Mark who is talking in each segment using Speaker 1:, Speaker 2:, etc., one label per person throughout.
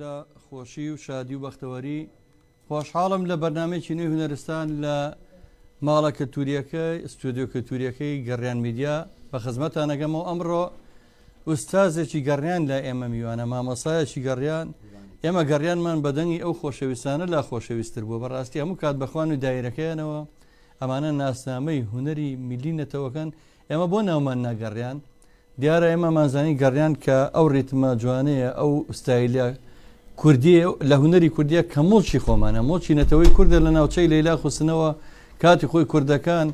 Speaker 1: لە خۆشی و شادی و بەختەوەری خۆشحاڵم لە بەرنامەیەکی نوێی هونەرستان لە ماڵە کەلتوریەکەی ئستودیۆ کەلتوریەکەی گەڕیان میدیا بە خزمەتان ئەگەمەوە ئەمڕۆ ئوستازێکی گەڕیان لە ئێمە میوانە مامەسایەکی گەڕیان ئێمە گەڕیانمان بەدەنگی ئەو خۆشەویستانە لا خۆشەویستتر بووە بەڕاستی هەموو کات بەخوان و دایرەکەیانەوە ئەمانە ناسنامەی هوەری میلینەتەوەکەن ئێمە بۆ ناومان ناگەڕیان دیارە ئێمە مازانی گەڕیان کە ئەو ڕیتمە جوانەیە ئەو ستایلە کوردی لە هوەری کوردیە کە مڵکی خۆمانە مڵکی نەتەوەی کووردە لە ناوچەی لەیلا خوستنەوە کاتی خۆی کوردەکان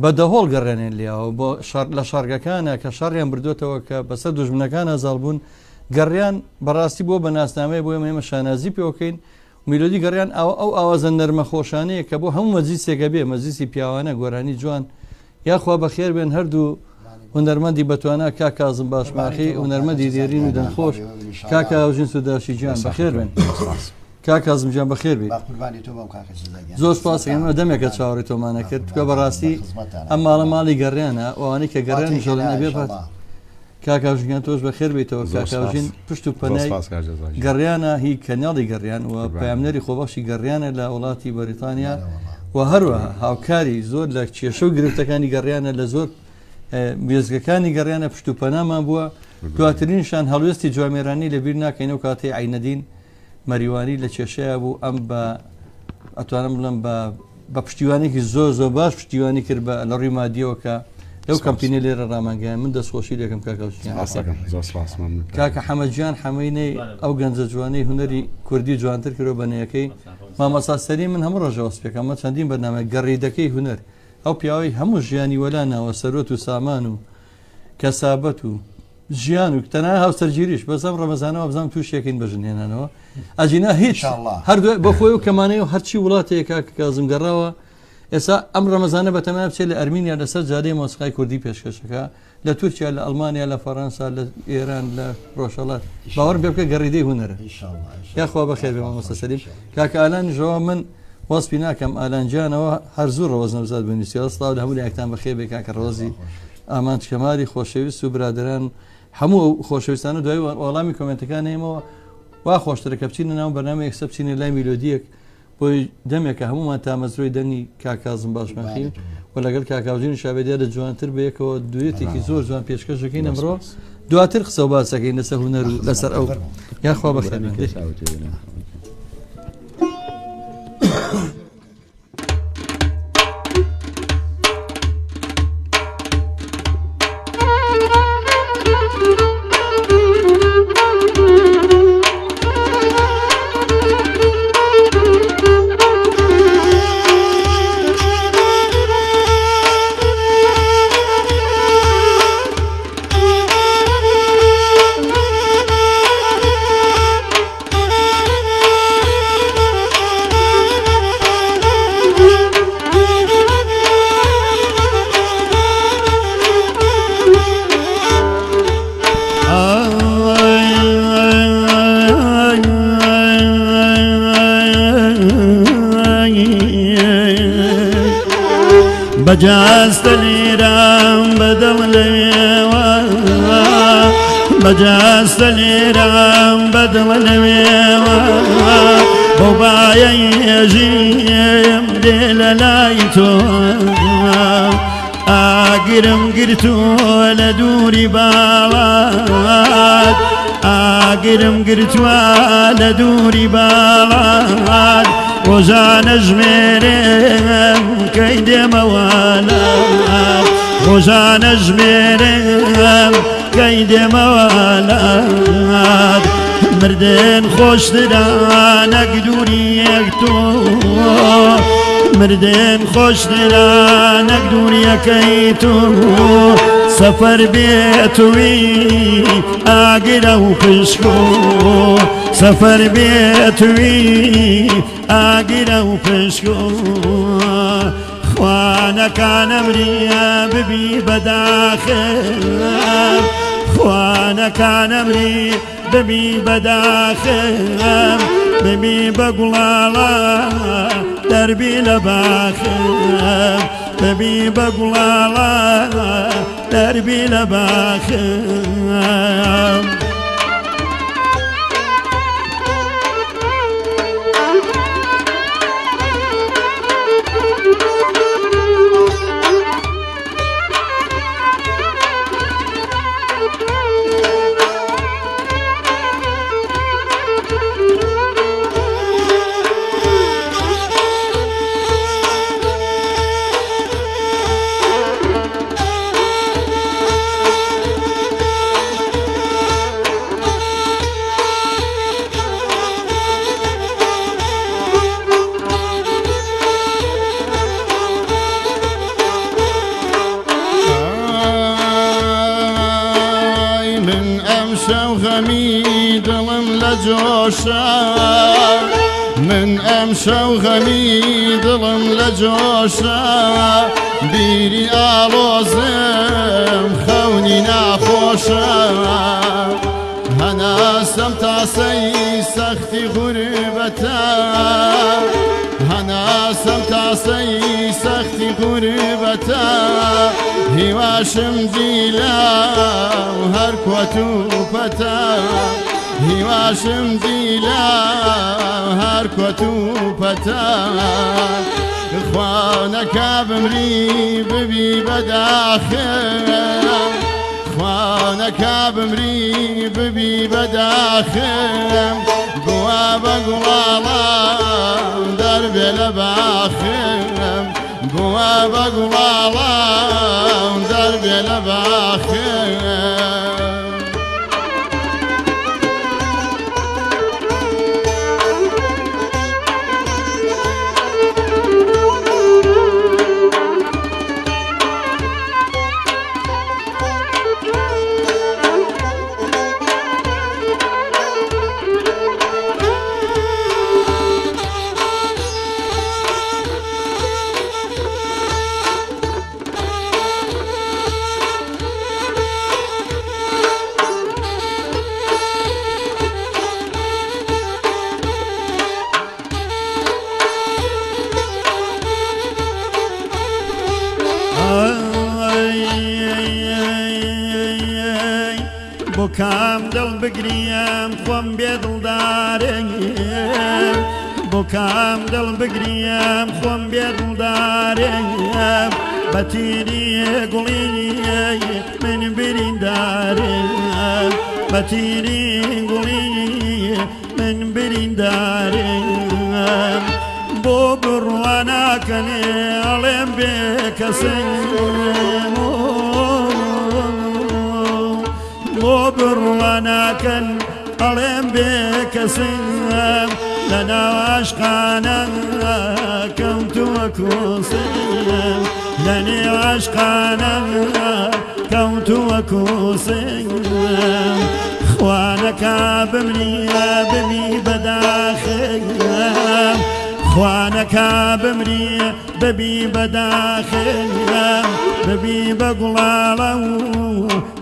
Speaker 1: بە دەهۆڵ گەڕێنێن لێەوە بۆ لە شارگەکانە کە شەڕیان بردوێتەوە کە بەسەر دوژمنەکان ئازاڵ بوون گەڕیان بەڕاستی بۆ بە ناسنامەیە بۆ ئێمە شانازی پێوەکەین میلۆدی گەڕیان ئەو ئاوازە نەرمە خۆشانەیە کە بۆ هەموو مەجلیسێکە بێ مەجلیسی پیاوانە گۆرانی جوان یاخوا بەخێر بێن هەردوو هونەرمەندی بەتوانە کاک کازم باشماخی هونەرمەندی دێرین و دەنخۆش کاکە ئەوژین سوداشی گیان بەخێر بن کاک کازم گیان بەخێر بێت زۆر سپاس ئێمە دەمێکە چاوەڕی تۆمانە کرد کە بەڕاستی ئەم ماڵە ماڵی گەڕیانە ئەوانەی کە گەڕیان ژەڵێ نەبێ بات کاکاژگیان تۆش بەخێر بیتەوە کاکاژین پشت و پەنای گەڕیانە هی کەناڵی گەڕیان و پەیامنەری خۆبەخشی گەڕیانە لە وڵاتی بەریتانیا و هەروەها هاوکاری زۆر لە کێشە و گرفتەکانی گەڕیانە لە زۆر بێزگەکانی گەڕیانە پشت و پەنامان بووە دواترینشان هەڵوێستی جوامێرانی لەبیر ناکەینەوە کاتی عینەدین مەریوانی لە کێشەیە بوو ئەم بە ئەتوانم بڵم بە پشتیوانێکی زۆر باش پشتیوانی کرد بە لە ڕووی مادیەوە کە لەو کەمپینە لێرە ڕامانگەیان من دەستخۆشی دەکەم کاکە حەمەدجان حەمەینەی ئەو گەنجە جوانەی هوەری کوردی جوانتر کردەوە بەنەیەکەی مامەساسەری من هەموو ڕۆژەوەس پێکەم ئەمە چەندین بەرنامە گەڕیدەکەی هوەر ئەو پیاوەی هەموو ژیانی وەلانەوە سەرۆت و سامان و کەسابەت و ژیان و تەنها هاوسەرگیریش بەزەم ڕەمەزانەوە بزانام تووشێکین بەژنێنانەوە ئەجینا هیچ هەردوو بەخۆی و کەمانەی و هەرچی وڵاتەیە کاکە کازم گەڕاوە ئێستا ئەم ڕەمەزانە بەتەمای بچێت لە ئەرمینیا لەسەر جادەی مۆسیقای کوردی پێشکەشەکە لە تورکیا لە ئەڵمانیا لە فەڕەنسا لە ئێران لە ڕۆژهەڵات باوەڕ پێ بکە گەڕیدەی هوەرە یاخوا بەخێر بێ مامۆستا سەلیم کاکە ئالانیژەوە من وەسپی ناکەم ئالانجیانەوە هەر زوو ڕەوەز نەوزاد بنووسی ئەسڵاو لە هەموو یەکتان بەخێر بێ کاکە ڕۆزی ئامان کەمالی خۆشەویست و برادران هەموو خۆشەویستانە دوای وەڵامی کۆمنتەکان هەیەمەوە وا خۆشترەکە بچینە ناو بەرنامە یەکسە بچینە لای میلۆدیەک بۆی دەمێکە هەمومان تامەزرۆی دەنگی کاکازم باشمەخی و لەگەڵ کاکاوژین شابێدیا لە جوانتر بەیەکەوە دوێتێکی زۆر جوان پێشکەشەکەین ئەمڕۆ دواتر قسە و باسەکەین لەسەر هوەر و لەسەر ئەو یاخوا بەخێر
Speaker 2: بجاست لیرم بدولویوا بجاست لیرم بدولویوا بابای جیم دل لایتو آگرم گرتو لدوری بالاد آگرم گرتو لدوری بالاد روزانە ژمێرم کەی دێمەوانە روزانە ژمێرم کەی دێمەوانە مردن خۆشترانەک دووری یەک تۆ مردن خۆشترانەک دووریەکەی تۆ سەفەر بێتوی ئاگرە و پشکۆ سەفەر بێتوی ئاگرە و پشکۆ خوانەکانە مریە ببی بەداخم خوانەکانە مری ببی بەداخم ببی بە گوڵاڵە دەربی لە باخم ببی بە گوڵاڵە دەربی لە باخم جۆشە من ئەم شەو غەمی دڵم لە جۆشە بیری ئاڵۆزم خەونی ناخۆشە هەناسەم تاسەی سەختی غوربەتە هەناسەم تاسەی سەختی غوربەتە هیواشم دیلە و هەر کۆت و پەتە هیواشم دیلە و هەر کۆت و پەتە خوانەکە بمری ببی بەداخم خوانەکە بمری ببی بەداخم گووا بە گوڵاڵام دەربێ لە باخم گووا بە گوڵاڵام دەربێ لە باخم بۆ کام دڵ بگریم خۆم بێدڵدارم بۆ کام دڵ بگریم خۆم بێدڵدارم بە تیری گوڵی من بریندارم بە تیری گوڵی من بریندارم بۆ بڕواناکەنێ ئەڵێم بێ کەسم بۆ بڕواناکەن ئەڵێم بێ کەسم لە ناو عاشقانە کەوتووە کوسم لە نێو عاشقانە کەوتووە کوسم خوانەکە بمریە ببی بەداخم خوانەکە بمریە ببی بەداخم ببی بە گوڵاڵە و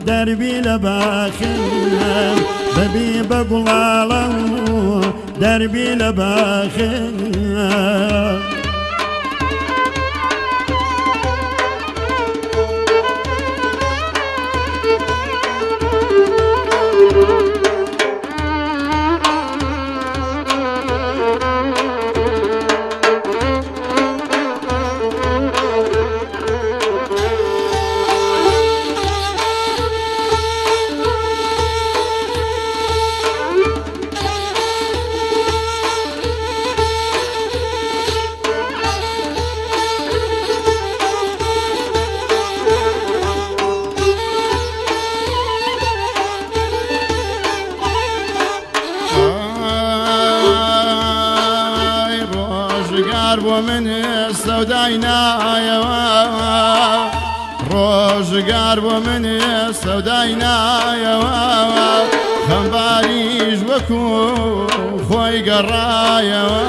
Speaker 2: دەربی لە باخم ببی بە گوڵاڵە و دەربی لە باخم بۆ من سەودای نایەوە ڕۆژگار بۆ من سەودای نایەوە خەمباریش وەکو خۆی گەڕایەوە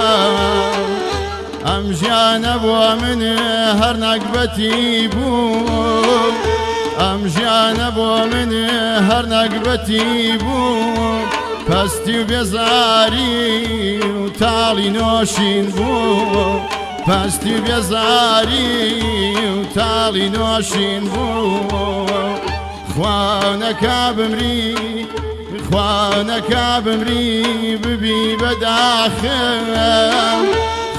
Speaker 2: ئەم ژیانە بۆ من هەر نەکبەتی بوو ئەم ژیانە بۆ من هەر نەکبەتی بوو پەستی و بێزاری و تاڵی نۆشین بوو پەستی و بێزاری و تاڵی نۆشین بوو خوانەکە بمری خوانەکە بمری ببی بەداخم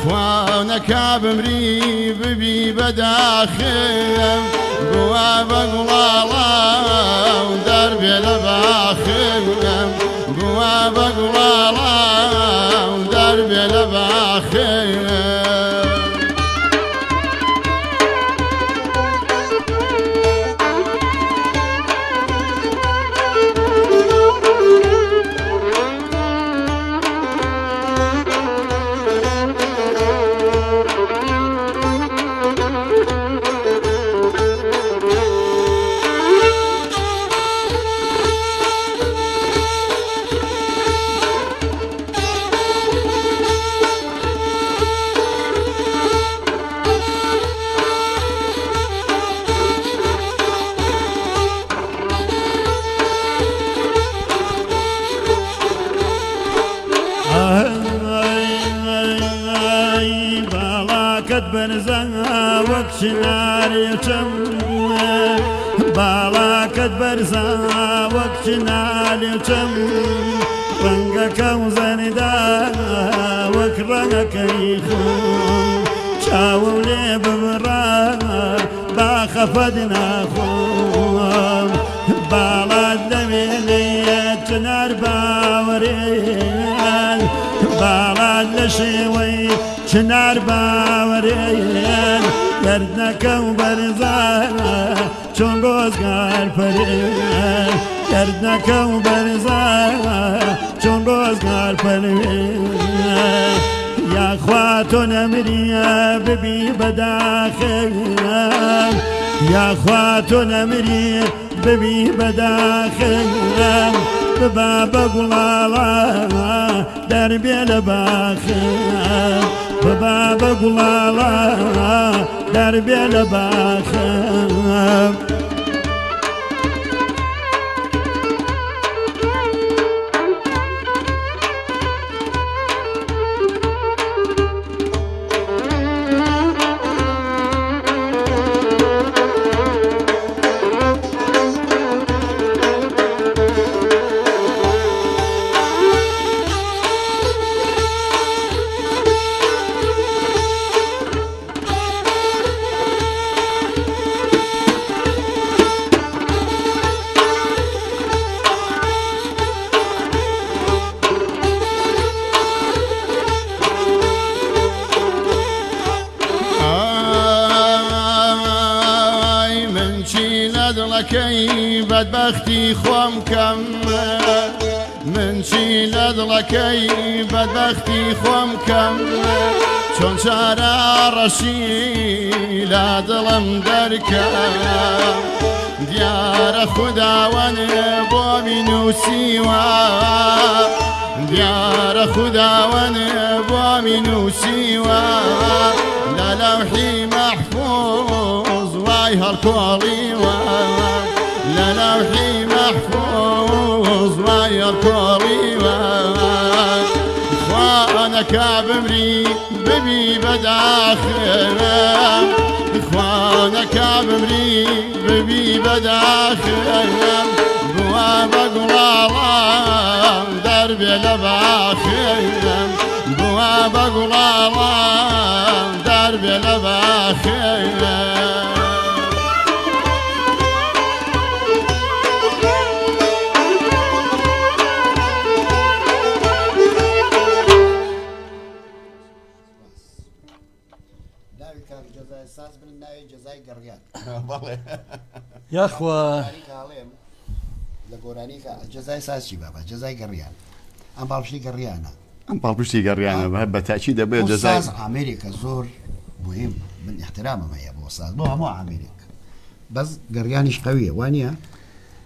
Speaker 2: خوانەکە بمری ببی بەداخم گووا بە گوڵاڵام دەربێ لە باخم گووا بە گوڵاڵام دەربێ لە باخم باڵاکت بەرزە وەک چناریچم باڵاکت بەرزە وەک چناریچم ڕەنگەکە و زەندا وەک ڕەنگەکەی خۆم چاوم لێ ببڕە با خەفەت ناخۆم باڵات دەمێنێت چنار باوەڕێن باڵات لە شێوەی چنار باوەڕێن گەردنەکە و بەرزە چۆن ڕۆزگار پەرێن گەردنەکە و بەرزە چۆن ڕۆزگار پەرێن یاخوا تۆ نەمریە ببی بەداخەم یاخوا تۆ نەمری ببی بەداخەم ببا بە گوڵاڵە دەربێ لە باخەم ببا بە گوڵاڵە دەربێ لە باخەم دڵەکەی بەدبەختی خۆم کەم من چی لە دڵەکەی بەدبەختی خۆم کەم چۆن چارە ڕەشی لە دڵم دەرکەم دیارە خوداوەن بۆ مینووسیوە دیارە خوداوەن بۆ مینووسیوە لە لەوحی مەحفوظ وای هەڵکۆڵیوە لە لەوحی مەحفوظ وای هەڵکۆڵیوە خوا نەکا بمری ببی بەداخەم خوا نەکا بمری ببی بەداخەم بووە بە گوڵاڵەم دەربێ لە باخەم بووە بە گوڵاڵەم دەربێ لە باخەم
Speaker 3: ساز بن ناوی جەزای گەڕیان
Speaker 1: یاخوا
Speaker 3: کاڵێم لە گۆرانی جەزای سازی بابە جەزای گەڕیان ئەم باڵشتی گەڕیانە
Speaker 2: ئەم پاڵپشتی گەڕیانە بە تاچی دەبێت جەزای
Speaker 3: ئامریکا زۆر مهم من احترامم هەیە بۆ ساز بۆ هەموو ئامریکا بەس گەڕیانیش قەویە وانە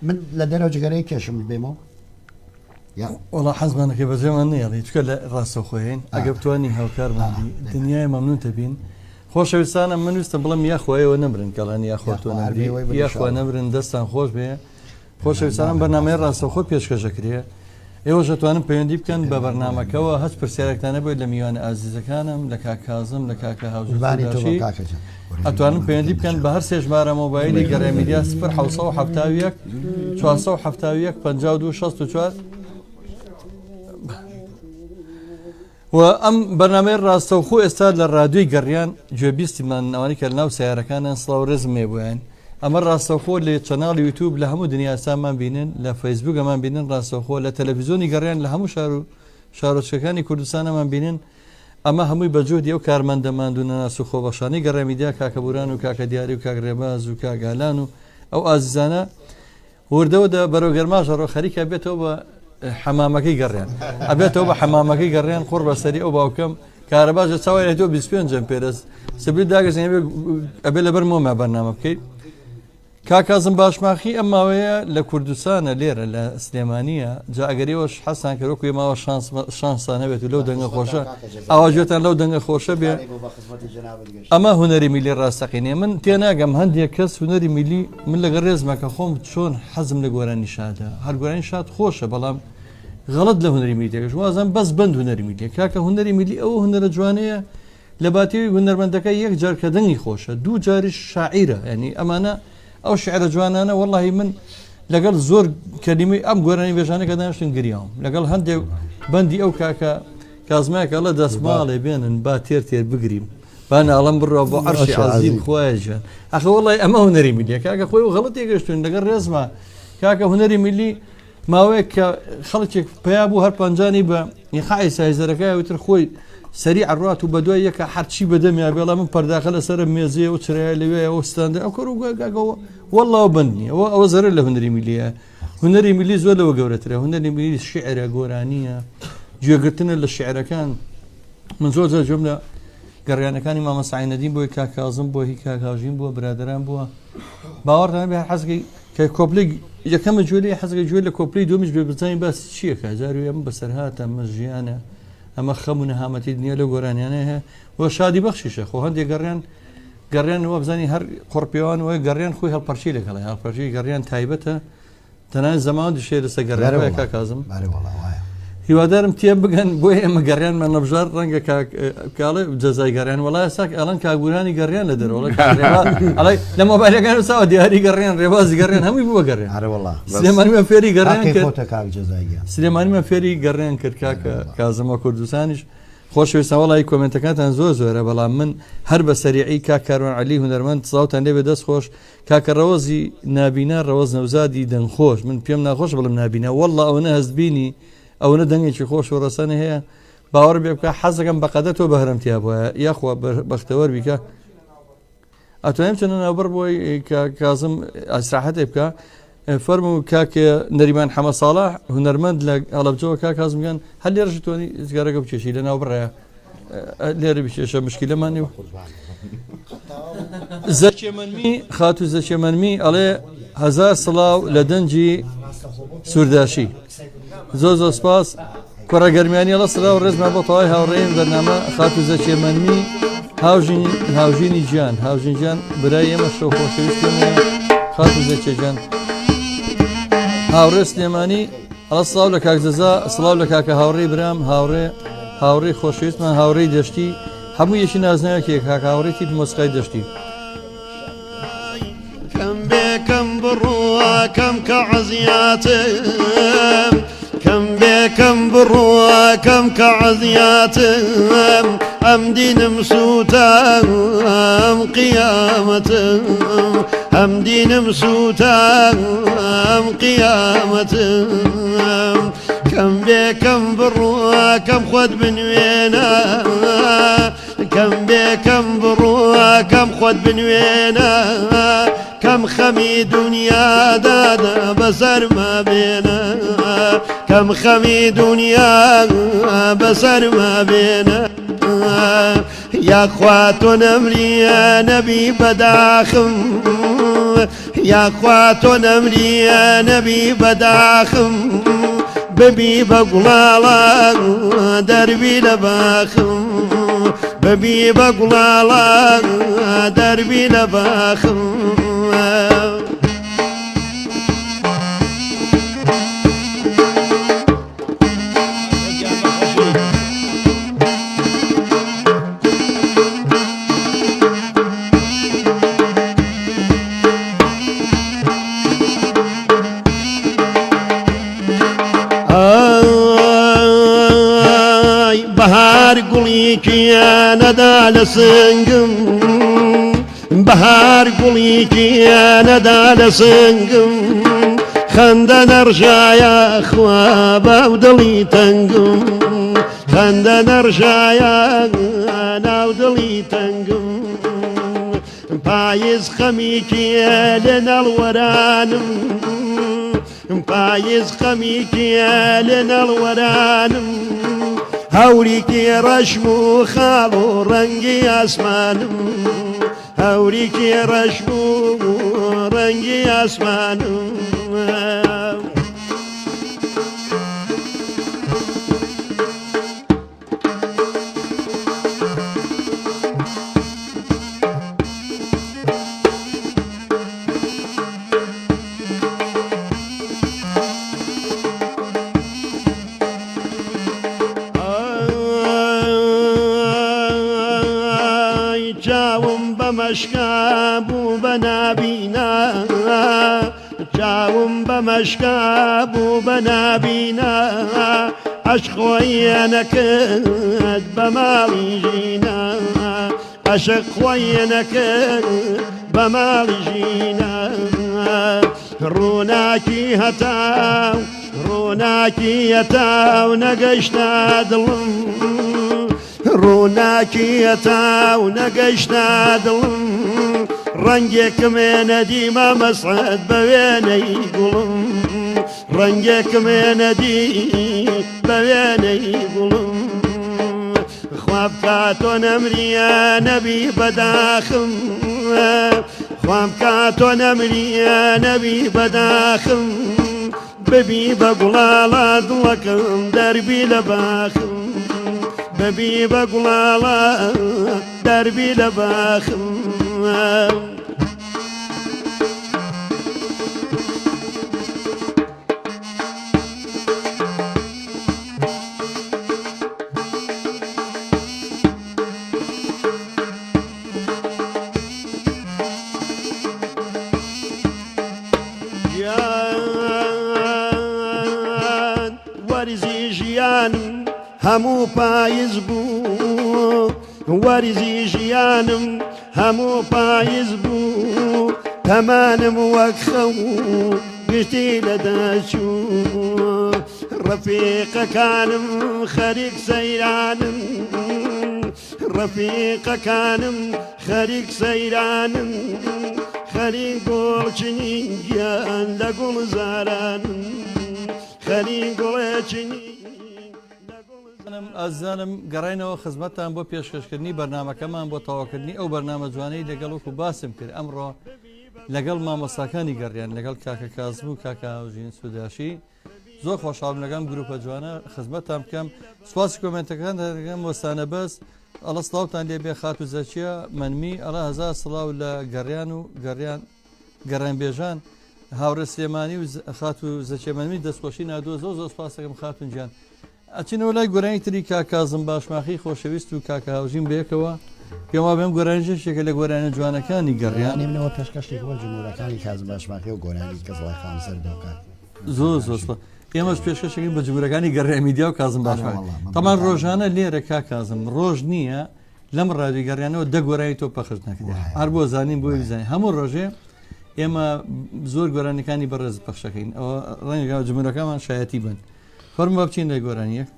Speaker 3: من لە دەرەوە جگەرەی کێشم بێمەوە
Speaker 1: وڵا حەزمانەکە بەجێمان نێڵی چکە لە ڕاستەخۆین ئەگە بتوانی هاوکارمانی دنیای مەمنونتە بین خۆشەویستانە من ویستم بڵم یاخۆیەوە نەمرن کەڵان یاخۆتۆ نەبری یاخوا نەبرن دەستان خۆش بێ خۆشەویستانم بەرنامەی ڕاستەخۆ پێشکەشەکرێ ئێوەش دەتوانن پەیوەندی بکەن بە بەرنامەکەەوە هەچ پرسیارێکتانە بێت لە میوانە ئازیزەکانم لە کاکازم لە کاکە هاوژبانی ئەتوانن پەیوەندی بکەن بە هەر سێ ژمارە مۆبایلی گەڕێ میدیا 1970 471 52 64 و ئەم بەرنامەی ڕاستەوخۆ ئێستا لە ڕادیۆی گەڕیان گوێبیستیمان ئەوانی کە لە ناو سیارەکانیان سڵاو ڕێزمێ بۆیان ئەمە ڕاستەوخۆ لە چەناڵی یوتیوب لە هەموو دنیاسامان بینن لە فەیسبوک ئەمان بینن ڕاستەوخۆ لە تەلەڤیزۆنی گەڕیان لە هەموو شارۆچەکانی کوردستانەمان بینن ئەمە هەمووی بەجۆدی ئەو کارمەندەماند و نەناس و خۆبەخشانی گەڕێ میدیا کاکە بوران و کاکە دیاری و کاک ڕێباز و کاگالان و ئەو ئازیزانە وردەوە بەرەو گەرماژەڕۆ خەریکە بێتەوە بە حەمامەکەی گەڕیان ئەبێتەوە بە حەمامەکەی گەڕیان خۆر بەسەری ئەو باوکەم کارەباژە چاوای هێتەوە 25 پێرەست سبری داگەزین ئەبێ لەبەر مۆمە بەرنامە بکەیت کاکازم باشماخی ئەم ماوەیە لە کوردستانە لێرە لە سلێمانیە جا ئەگەریەوەش حەسان کەرۆکو ماوە شانسانە بێت و لەو دەنگە خۆشە ئاواژێتان لەو دەنگە خۆشە بێ ئەمە هونەری میلی ڕاستەقینێ من تێناگەم هەندێک کەس هونەری میلی من لەگە ڕێزمەکە خۆم چۆن حەزم لە گۆرانی شادە هەر گۆرانی شاد خۆشە بەڵام غەڵت لە هونەری میلیەکەش وازم بەس بند هونەری میلیە کاکە هونەری میلی ئەوە هونەرە جوانەیە لە باتیوی هونەرمەندەکە یەک جار کە دەنگی خۆشە دوو جاریش شاعیرە ینی ئەمانە ئەو شعرە جوانانە وەڵی من لەگەڵ زۆر کەلیمەی ئەم گۆرانی بێژانە کە دانیشتن گریاوم لەگەڵ هەندێک بەندی ئەو کاکە کازمایەکە لە دەستماڵێ بێنن با تێر بگریم با ناڵم بڕۆ بۆ عەرشی عەزیم خۆیان ئەخە وەڵی ئەمە هونەری میلیە کاکە خۆی و غەڵەت تێگەشتون لەگەڵ ڕێزمە کاکە هونەری میلی ماوەیە کە خەڵکێک پیا بوو هەر پەنجانی بە یخای سایزەرەکە وتر خۆی سەری عڕات و بەدوای یەکە هەرچی بەدەمیا بێڵە من پەرداخە لەسەر مێزیە و چرای لەوێ ئەو ستاندە ئەو کەڕووگەگەەوە وەڵاو بند نییە ئەوە زەرە لە هونەری میلیە هونەری میلی زۆر لەوە گەورەترە هونەری میلی شعرە گۆرانیە گوێگرتنە لە شعرەکان من زۆر زۆر جۆم لە گەڕیانەکانی مامە سعینەدین بۆی کاکازم بۆ هی کاکاژین بووە برادران بووە باوەڕدان بێ حەزگەی کە کۆپلی یەکەمە جوێلی حەزگە گوێ لە کۆپلی دومیش بێ بزانین باس چییەکە جاروی ئەم بەسەرهاتە ئەمە ژیانە ئەمە خەم و نەهامەتی دنیا لە گۆرانیانە هەیە بۆ شادی بەخشیشە خۆ هەندێک گەڕیان وە بزانانی هەر قڕپیوان وە گەڕیان خۆی هەڵپەرچی لەگەڵی هەڵپەرچی گەڕیان تایبەتە تەنان زەمان دوشێ لەسە گەڕێ کاکازم هیوادارم تێ بگەن بۆ ئێمە گەڕیانمان نەبژار ڕەنگە کاڵێ جەزای گەڕیان وڵای ساک ئەڵەن کاگورانی گەڕیان لە دەرەوە لە مۆبایلەکان ساوە دیاری گەڕیان ڕێبازی گەڕیان هەمووی بووە گەڕێن سلێمانیمە فێری گەڕیان سلێمانیمە فێری گەڕیان کرد کاکە کازمە کوردستانیش خۆشویستە وڵی کۆمنتەکانتان زۆر زۆرە بەڵام من هەر بە سەریعی کاکاروان علی هونەرمەند ساوتان لێ بێ دەست خۆش کاکە ڕەوەزی نابینا ڕەوەز نەوزادی دەنگخۆش من پێم ناخۆش بڵم نابینە وەڵڵا ئەوە هەستبینی ئەوە دەنگێکی خۆش و ڕەسەنە هەیە باوەڕ بێ بکە حەزەکەم بەقەدە تۆ بەهرەمتیا بووە یاخوا بەختەوەەر بیکە ئەتوانیم چەنە ناوبەر بۆی کازم ئاسراحەتێ بکە فەرمو کاکە نەریمان حەمە ساڵح هونەرمەند لە هەڵەبجەوە کاکازمگەن هەر لێرەش توانی زگارەکە بچێشی لە ناو بڕێە لێرە بچێشە مشکلەمانی و زەچێمەنمی خاتو زەچێمەنمی ئەڵێ هەزار سڵاو لە دەنجی سوورداشی زۆر زۆر سپاس کوڕە گەرمیانی لە سرا و ڕێزمان بۆ تەواوی هاوڕێیم بەرنامە خاتو زەچێمەنمی هاوژینی گیان هاوژین گیان برای ئێمە شەو خۆشەویستێمە خاتو زەچێجان هاوڕێ سلێمانی ئەڵە سڵاو لە کاکزەزا سڵاو لە کاکە هاوڕێی برام هاوڕێی خۆشەویستمان هاوڕێی دەشتی هەموو یەکی نازناوێکێک کاکە هاوڕێی تیپ مۆسیقای دەشتی
Speaker 2: كم بكم بروى كم كعزياتم كم بكم بروى كم كعزياتم أم دين مسوتم قيامتم أم دين مسوتم قيامتم كم بكم بروى كم خد من وينا كم بكم بروى كم خد من وينا كم خمي دنيا دادا بسر ما بينا كم خمي دنيا بسر ما بينا يا اخواتنا امري يا نبي بداخم يا اخواتنا امري يا نبي بداخم ببي بقلالا دربي لباخم ببي بقلالا دربي لباخم بهار قوليك يا ندى لسنقم بهار قوليك يا ندى لسنقم خندن ارجع يا اخوة ودلي تنقم خندن ارجع يا انا ودلي تنقم بايز خميك يا لنا الورانم بايز خميك يا لنا الورانم هوريكي رشمو خالو رنگي اسمانم هوريكي رشمو رنگي اسمانم بمشكاب وبنابينا چاوم بمشكاب وبنابينا عشق وينكد بمالي جينا عشق وينكد بمالي جينا روناكي هتاو روناكي هتاو نقشتا دلم روناكي هتاو نقشتا دلم رنجك من ديما مسعد بويني قلم رنجك من دي بويني قلم خواب كاتو نمري يا نبي بداخم خواب كاتو نمري يا نبي بداخم ببي بقلالا دلكم دربي لباخم ببي بقلالا دربي لباخم وارزي جيانم همو پایز بو وارزي جيانم همو پایز بو تمانم وكخو قشتي لداشو رفيق كانم خريق سيرانم رفيق كانم خريق سيرانم خريق ورچنيان لقل زارانم خريق ورچنيان
Speaker 1: ئازانم گەڕێنەوە خزمەتتان بۆ پێشکەشکردنی بەرنمەکەمان بۆ تەواوکردنی ئەو بەرنامە جوانەی لەگەڵ و باسم کرد ئەمڕۆ لەگەڵ مامۆستاکانی گەڕیان لەگەڵ کاکە کازم و کاکە هاوژین سوداشی زۆر خۆشحاڵم لەگەم گروپە جوانە خزمەتتان بکەم سواسی کۆمنتەکان دەگەم وەستانە بەس ئەڵە سڵاوتان لێ بێ خات و زەچیە منمی ئەڵە هەزار سڵاو لە گەڕیان و گەڕێنبێژان هاوڕێ سلێمانی و خات و زەچێمەنمی دەستخۆشی نادووە زۆر زۆر سپاس دەکەم خاتون گیان ئەچینەوە لای گۆرانی تری کاکازم باشماخی خۆشەویست و کاکە هاوژین بەیەکەوە پێما بێم گۆرانیشێکە لە گۆرانە جوانەکانی گەڕیان
Speaker 3: نێمنەوە پێشکەشتێک بۆ جمهورەکانی کازم باشماخی و گۆرانی کەزڵای خامسەر دەکات
Speaker 1: زۆر زۆر ئێمەش پێشکەشەکەین بە جمهورەکانی گەڕێ میدیا و کازم باشماخی تەمان ڕۆژانە لێرە کاکازم ڕۆژ نییە لەم ڕادی گەڕیانەوە دە گۆرانی تۆ پەخش نەکرد هەر بۆ زانین بۆی بزانین هەموو ڕۆژێ ئێمە زۆر گۆرانەکانی بەڕێز پەخشەکەین ئەوە ڕەنگە جمهورەکەمان شایەتی بن فەرمو بە بچین لە گۆرانیەک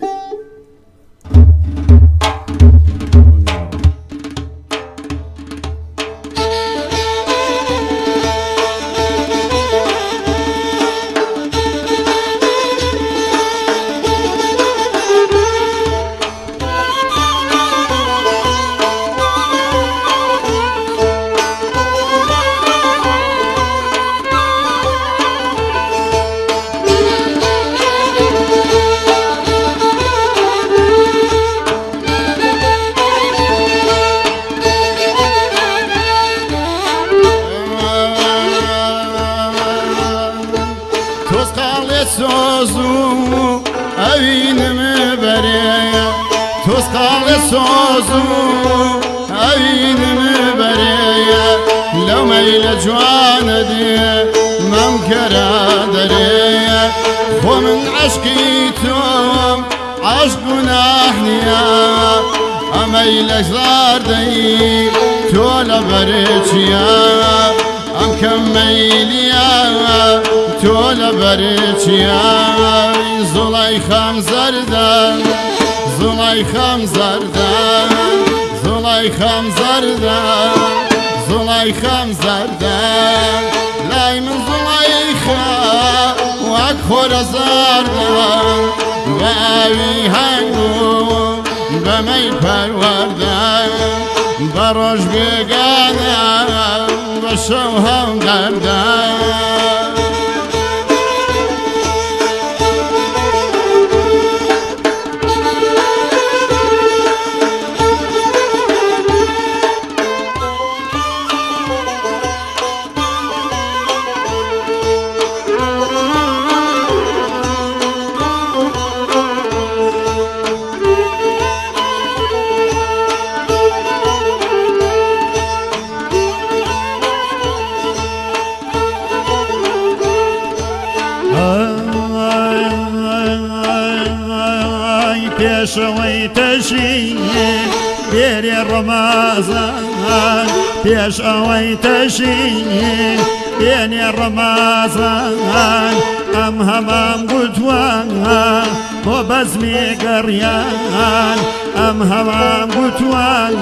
Speaker 2: بروش بگردم و شو هم گردم پێشەوەی تەشی بێری ڕەمازان پێش ئەوەی تەشی بێنێ ڕەمازان ئەم هەمان گوتوان بۆ بەزمی گەڕیان ئەم هەمان گوتوان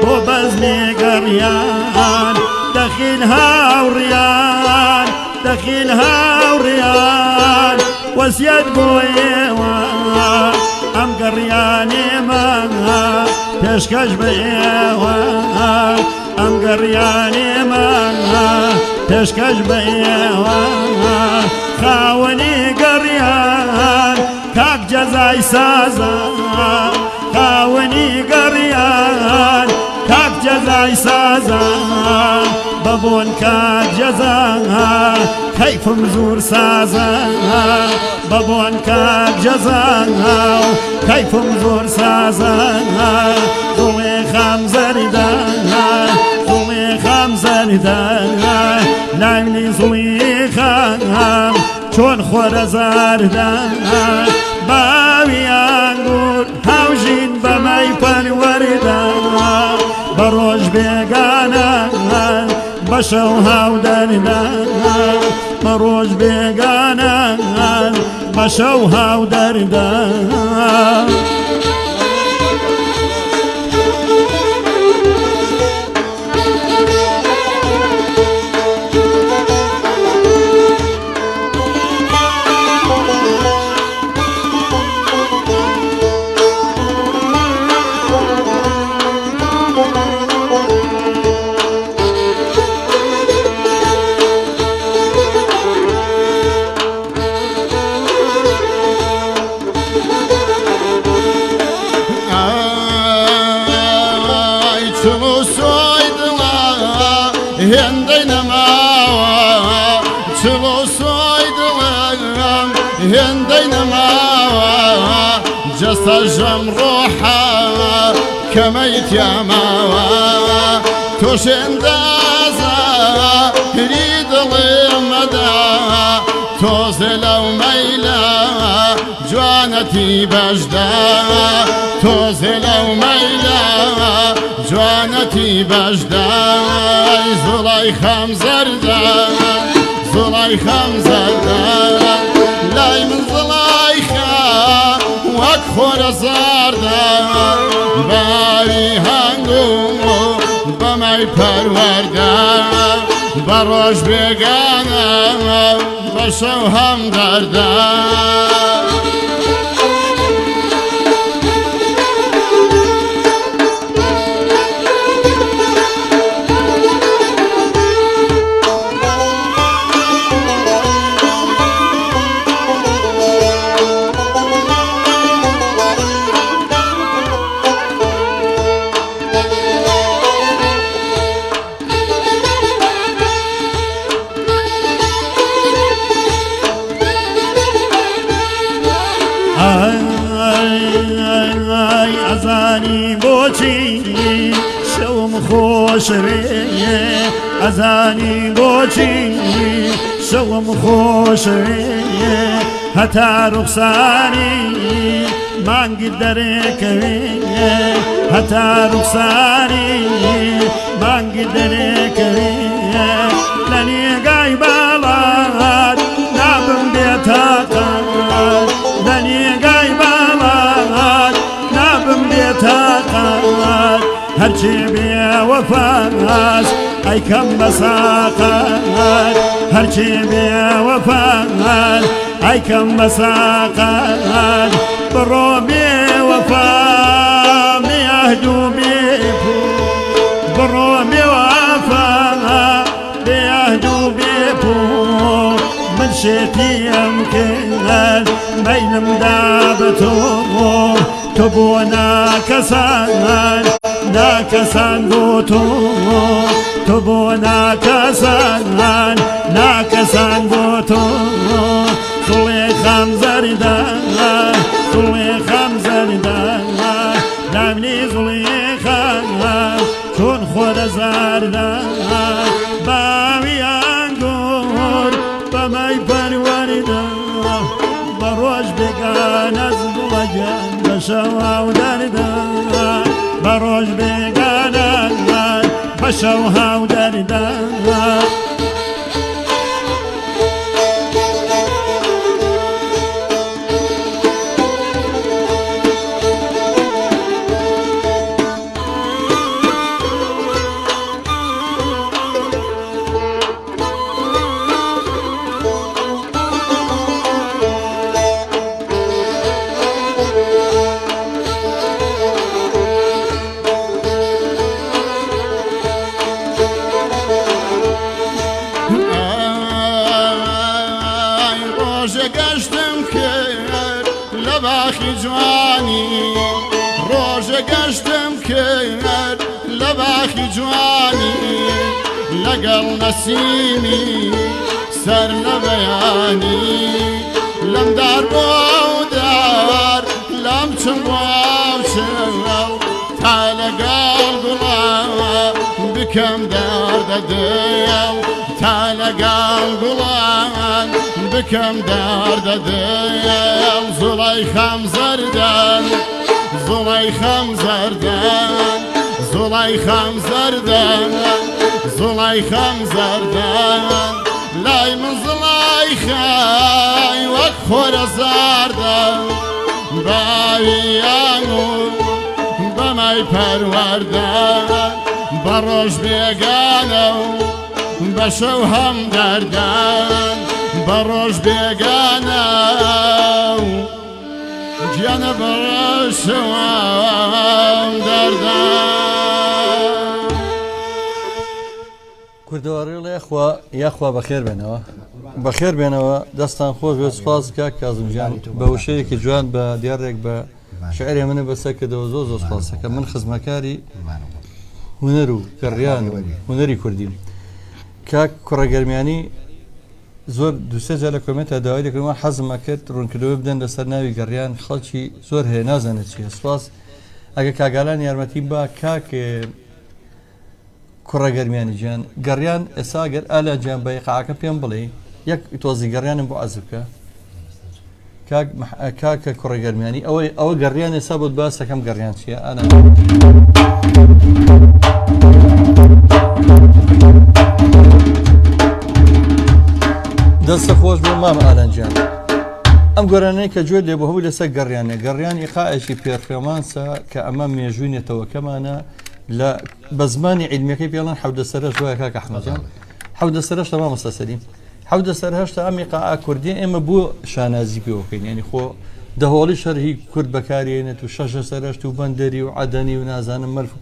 Speaker 2: بۆ بەزمی گەڕیان دەخیل هاوڕیان دەخیل هاوڕیان وەسیەت بۆ ئێوە ئەم گەڕیانێمان پێشکەش بە ئێوە ئەم گەڕیانێمان پێشکەش بە ئێوە خاوەنی گەڕیان کاک جەزای سازە خاوەنی گەڕیان کاک جەزای سازە بەبۆن کاک جەزا کەیفم زۆر سازە بەبۆن کاک جەزا کەیفم زۆر سازە دڵێ خام زەریدا دڵێ خام زەریدا لایلی زڵی خام چۆن خۆرە زاردا باوی ئانگور هاوژین بەمای پەروەردا بە ڕۆژ بێگانە بە شەو هاودەردا بە ڕۆژ بێگانە بە شەو هاودەردا هێندەی نەماوە چڵۆ سۆی دڵم هێندەی نەماوە جەستە ژەم ڕۆحە کەمەی تیاماوە تۆ شێندازە هری دڵێ مەدا تۆزێ لەو مەیلە جوانەتی بەشدا تۆزێ لەو مەیلە جوانەتی بەشدای زوڵای خەم زەردە زوڵای خەم زەردە لای من زڵای خە وەک خۆرە زاردە باوی هەنگوو بەمای پەروەردە بە ڕۆژ بێگانە بە شەو هەم دەردە ئەزانی بۆچی شەوم خۆشەوێ ئەزانی بۆچی شەوم خۆشەوێ هەتا ڕوخساری مانگی دەرێکەوێ هەتا ڕوخساری مانگی دەرێکەوێ لە نێگای باڵات نابم بێتاقات لە نێگای باڵات نابم بێتاقات هەرچی بێوەفاس ئەیکەم بە ساقات هەرچی بێوەفاس ئەیکەم بە ساقات بڕۆ بێوەفا بێعهد و بێپوو بڕۆ بێوەفا بێعهد و بێپوو من شێتیم کرد مەیلم دا بە تۆ تۆ بۆ ناکەسان ناکەسان بۆ تۆ بۆ ناکەسان ناکەسان بۆ تۆ دڵێ خەم زەردە دڵێ خەم زەردە نامنی دڵێ خەم چۆن خۆرە زەردە باوی ئانگور بەمای پەروەردە بە ڕۆژ بێگانە زڵە گەندە بشوها ودردا بروج بيقانا بشوها ودردا جواني روج قشتم كير لباخي جواني لقل نسيمي سر لبياني لم دار بودار لم تبواو شلو تعال قلبنا بكم دار دديو تعال قلبنا بكم دار دديو زليخم زردان زليخم زردان زليخم زردان زليخم زردان لاي من زليخاي وخور زردان بايانو بماي پروردان بروش بيگانو بشوهم دردان بروش بيگانو جانا بروشهم دردان
Speaker 1: کوردەواری یاخوا بەخێر بێنەوە بەخێر بێنەوە دەستان خۆش بێ سوپاس کاک کازمجان بە وشەیەکی جوان بە دیارێک بە شعرێ منە بەسەکەدەوە زۆر زۆر سپاسەکە من خزمەکاری هونەر و گەڕیان و هونەری کوردیم کاک کوڕەگەرمیانی زۆر دوسێ جا لە کۆمنتە داوای دەکەمەوە حەزمە کرد ڕوونکردەوە بدەن لەسەر ناوی گەڕیان خەڵکی زۆر هەیە نازانێت چیە سپاس ئەگە کاگالان یارمەتی بە کاک کوڕەگەرمیانی گیان گەڕیان ئێستا گەر ئالە گیان بە قاعەکە پێم بڵێ یەک تۆزی گەڕیانم بۆ عەزبکە کاکە کوڕەگەرمیانی ئەوە گەڕیان ئێستا بۆت باسەکەم گەڕیان چییە ئانا دەستە خۆش بۆ مام ئالەنجیان ئەم گۆرانەی کە گوێ لێ بە هەووی لەسەر گەڕیانە گەڕیان ئیقاعێکی پێرفێمانسە کە ئەمە مێژووینێتەوەکەمانە لە بە زمانی عیلمیەکەی پێڵەن حەودە سەرەش وایە کاکە ئەحمەدجان حەودە سەرەش تەمام مەستە سەلیم حەودە سەرهەشتا ئەم ئیقاع کوردی ئێمە بۆ شانازی پێوەکەین یعنی خۆ دەهۆڵی شەرهی کورد بەکارێنێت و شەشە سەرەشت و بەندەری و عەدەنی و نازانم مەلف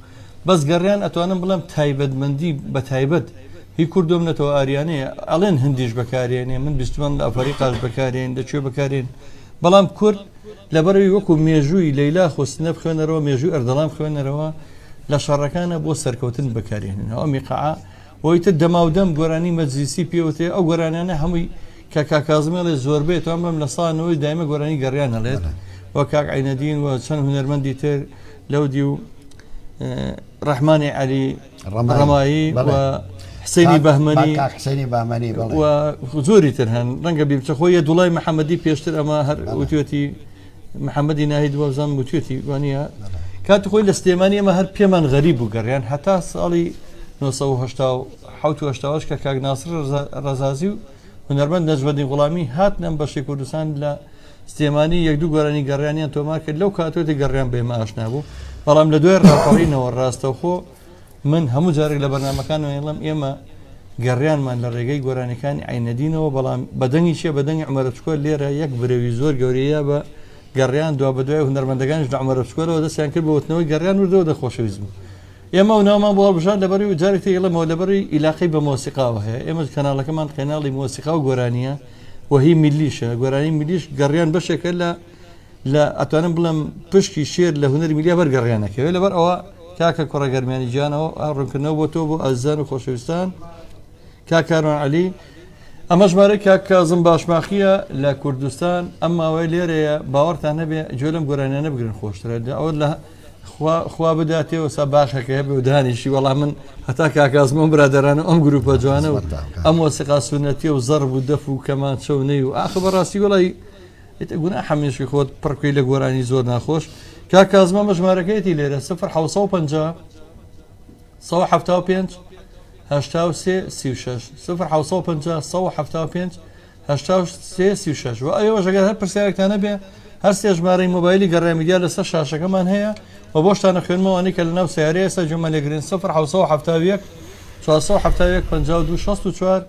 Speaker 1: بەس گەڕیان ئەتوانم بڵێم تایبەتمەندی بە تایبەت هی کوردۆم نەتەوە ئاریانەیە ئەڵێن هەندیش بەکارێنێ من بیستوان لە ئەفریقاش بەکارێن دەچێ بەکارێن بەڵام کورد لەبەرەوەی وەکو مێژووی لەیلا خۆستنە بخوێنەرەوە مێژووی ئەردەڵام خوێنەرەوە لە شەڕەکانە بۆ سەرکەوتن بەکارێنن ئەو میقاع وەیتە دەماودەم گۆرانی مەجلیسی پێوتێ ئەو گۆرانیانە هەمووی کە کاکازمێڵێ زۆر بێت توان بم لە ساڵەوەی دایمە گۆرانی گەڕیان هەڵێت وە کاک عینەدین و چەند هونەرمەندی تر لەودی و ڕەحمانی عەلی ڕەمایی و حسینی بەهمەنی
Speaker 3: حسینی بەهمەنی
Speaker 1: و زۆری تر هەن ڕەنگە بیبچە خۆی دوڵای محەممەدی پێشتر ئەمە هەر وتوێتی محەممەدی ناهید وەزان وتوێتی وانە کات خۆی لە سلێمانی ئەمە هەر پێمان غەریب بوو گەڕیان هەتا ساڵی 1970 کە کاک ناسر ڕەزازی و هونەرمەند نەجمەدین غوڵامی هاتنەم بەشی کوردستان لە سلێمانی یەک دوو گۆرانی گەڕیانیان تۆمار کرد لەو کاتۆتی گەڕیان بێمە ئاشنا بوو بەڵام لە دوای ڕاپەڕینەوە ڕاستەوخۆ من هەموو جارێک لە بەرنامەکان وێڵم ئێمە گەڕیانمان لە ڕێگەی گۆرانەکانی عینەدینەوە بەڵام بەدەنگی چیە بەدەنگی عومەرەچکۆر لێرە یەک برەوی زۆر گەورەیە بە گەڕیان دوا بە دوای هونەرمەندەکانیش لە عومەرەچکۆرەوە دەستیان کرد بە وتنەوەی گەڕیان وردەوە دەخۆشەویستم ئێمە و ناومان بۆ هەڵبژان لەبەری و جارێک ئێڵەمەوە لەبەری ئیلاقەی بە مۆسیقاوە هەیە ئێمە کەناڵەکەمان قەناڵی مۆسیقا و گۆرانیە وهی میلیشە گۆرانی میلیش گەڕیان بەشێکە لە ئەتوانم بڵم پشتی شێر لە هونەری میلیا بەرگەڕیانەکەوێ لەبەر ئەوە کاکە کوڕەگەرمیانی گیانەوە ڕوونکردنەوە بۆ تۆ بۆ ئازان و خۆشەویستان کاکارمان عەلی ئەمە ژمارە کاک کازم باشماخیە لە کوردستان ئەم ماوەی لێرەیە باوەڕتان نەبێ گوێ لەم گۆرانیانە بگرن خۆشترە ئەوە لە خوا بداتێەوە سا باشەکە هەبێ و دانیشی وەڵام من هەتا کاکازمە برادرانە ئەم گروپە جوانە و ئەم وەسیقا سونەتیە و زەرب و دەف و کەمانچە و نەی و ئاخ بەڕاستی وەڵی گونا حەمیشی خۆت پڕکوی لە گۆرانی زۆر ناخۆش کا کازمە مەژمارەکەیەتی لێرە 1950 1970 1970 36 1950 1970 36 و ئەوە ژەگەر هەر پرسیارێکتانە بێ هەر سێ ژمارەی مۆبایلی گەڕێمیدیا لەسەر شاشەکەمان هەیە و بۆشتانە خوێنمەوەنی کە لە ناو سیارەیە سە جومەلێگرین 1970 471 52 64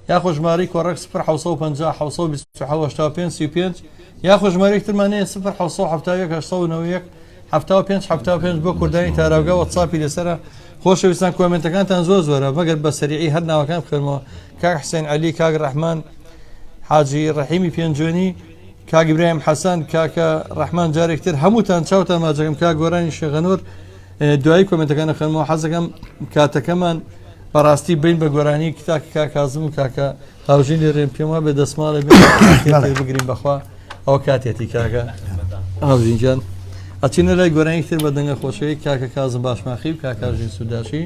Speaker 1: یاخۆ ژمارەی کۆڕێک 1950 1925 35 یاخۆ ژمارەی ترمانەیە 1970 75 بۆ کوردانی تاراوگا وەتساپی لەسرە خۆشەویستان کۆمنتەکانتان زۆر زۆرە مەگەر بە سەریعی هەر ناوەکان بخێنمەوە کاک حسێن عەلی کاک ڕەحمان حاجی ڕەحیمی پێنجۆنی کاک ئیبراهیم حەسەن کاکە ڕەحمان جارێکتر هەمووتان چاوتان ماجەکەم کاک گۆرانی شێخەنوور دوایی کۆمنتەکانە خوێنمەوە حەزەکەم کاتەکەمان بەڕاستی بین بە گۆرانی کتاکی کاک کازم و کاکە هاوژین لێرێن پێم وە بێ دەسماڵە بگرین بەخوا ئەو کاتێتی کاکە هاوژینجان ئەچینە لای گۆرانی تر بە دەنگە خۆشەوەی کاکە کازم باشماخی و کاک هاوژین سوداشی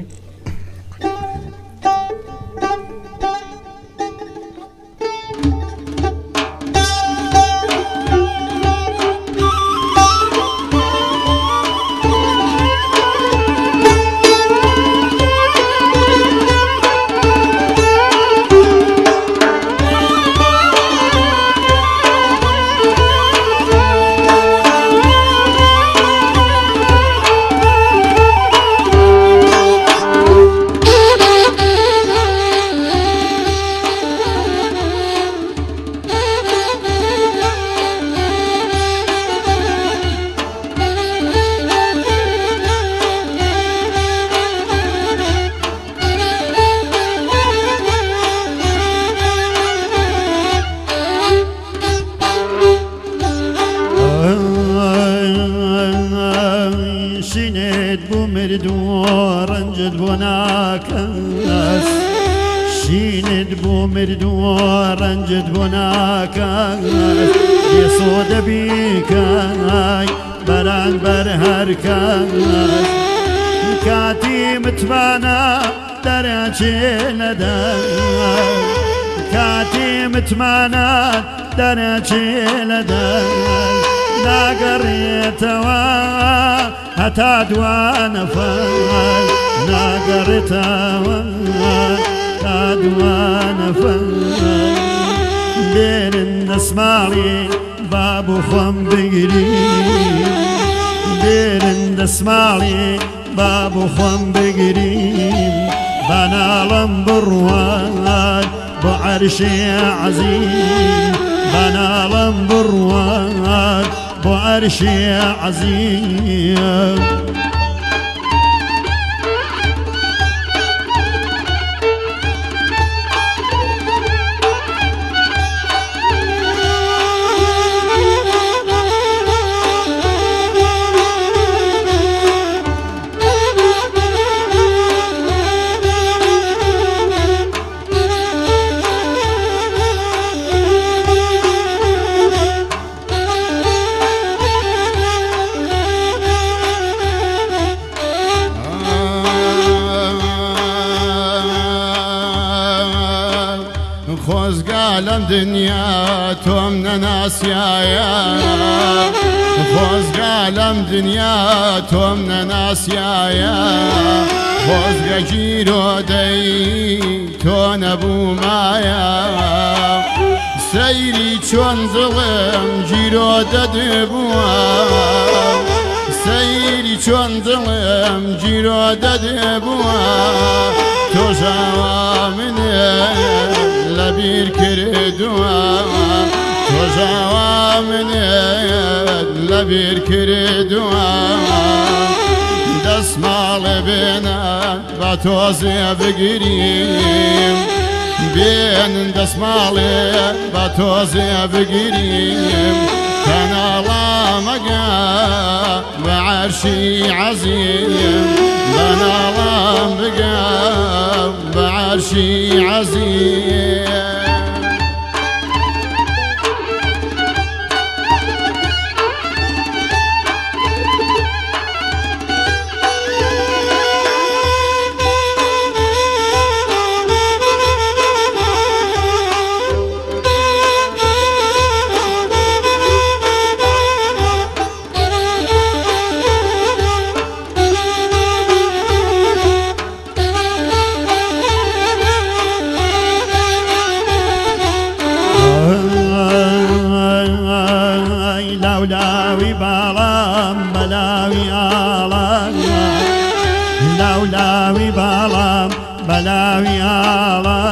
Speaker 2: ناقريتوا هتا دوان فال ناقريتوا هتا دوان فال بين اسمعلي بابو خم بقري بين اسمعلي بابو خم بقري بنا لمبروان بعرشي عزيز بنا لمبروان بعرشي عزيز دنيا تومنا ناسيايا خوزقا لم دنيا تومنا ناسيايا خوزقا جيرو دي تون ابو مايا سيري چون ظلم جيرو ددبوا سيري چون ظلم جيرو ددبوا تو جوا منه لبير كردوا توجعوا من لبير كردوا دسمال بينا باتوزي بقريم بين دسمال باتوزي بقريم كان الله مقا بعرشي عزيم بنا الله مقا بعرشي عزيم لاولاوی باڵام بەلاوی ئاڵە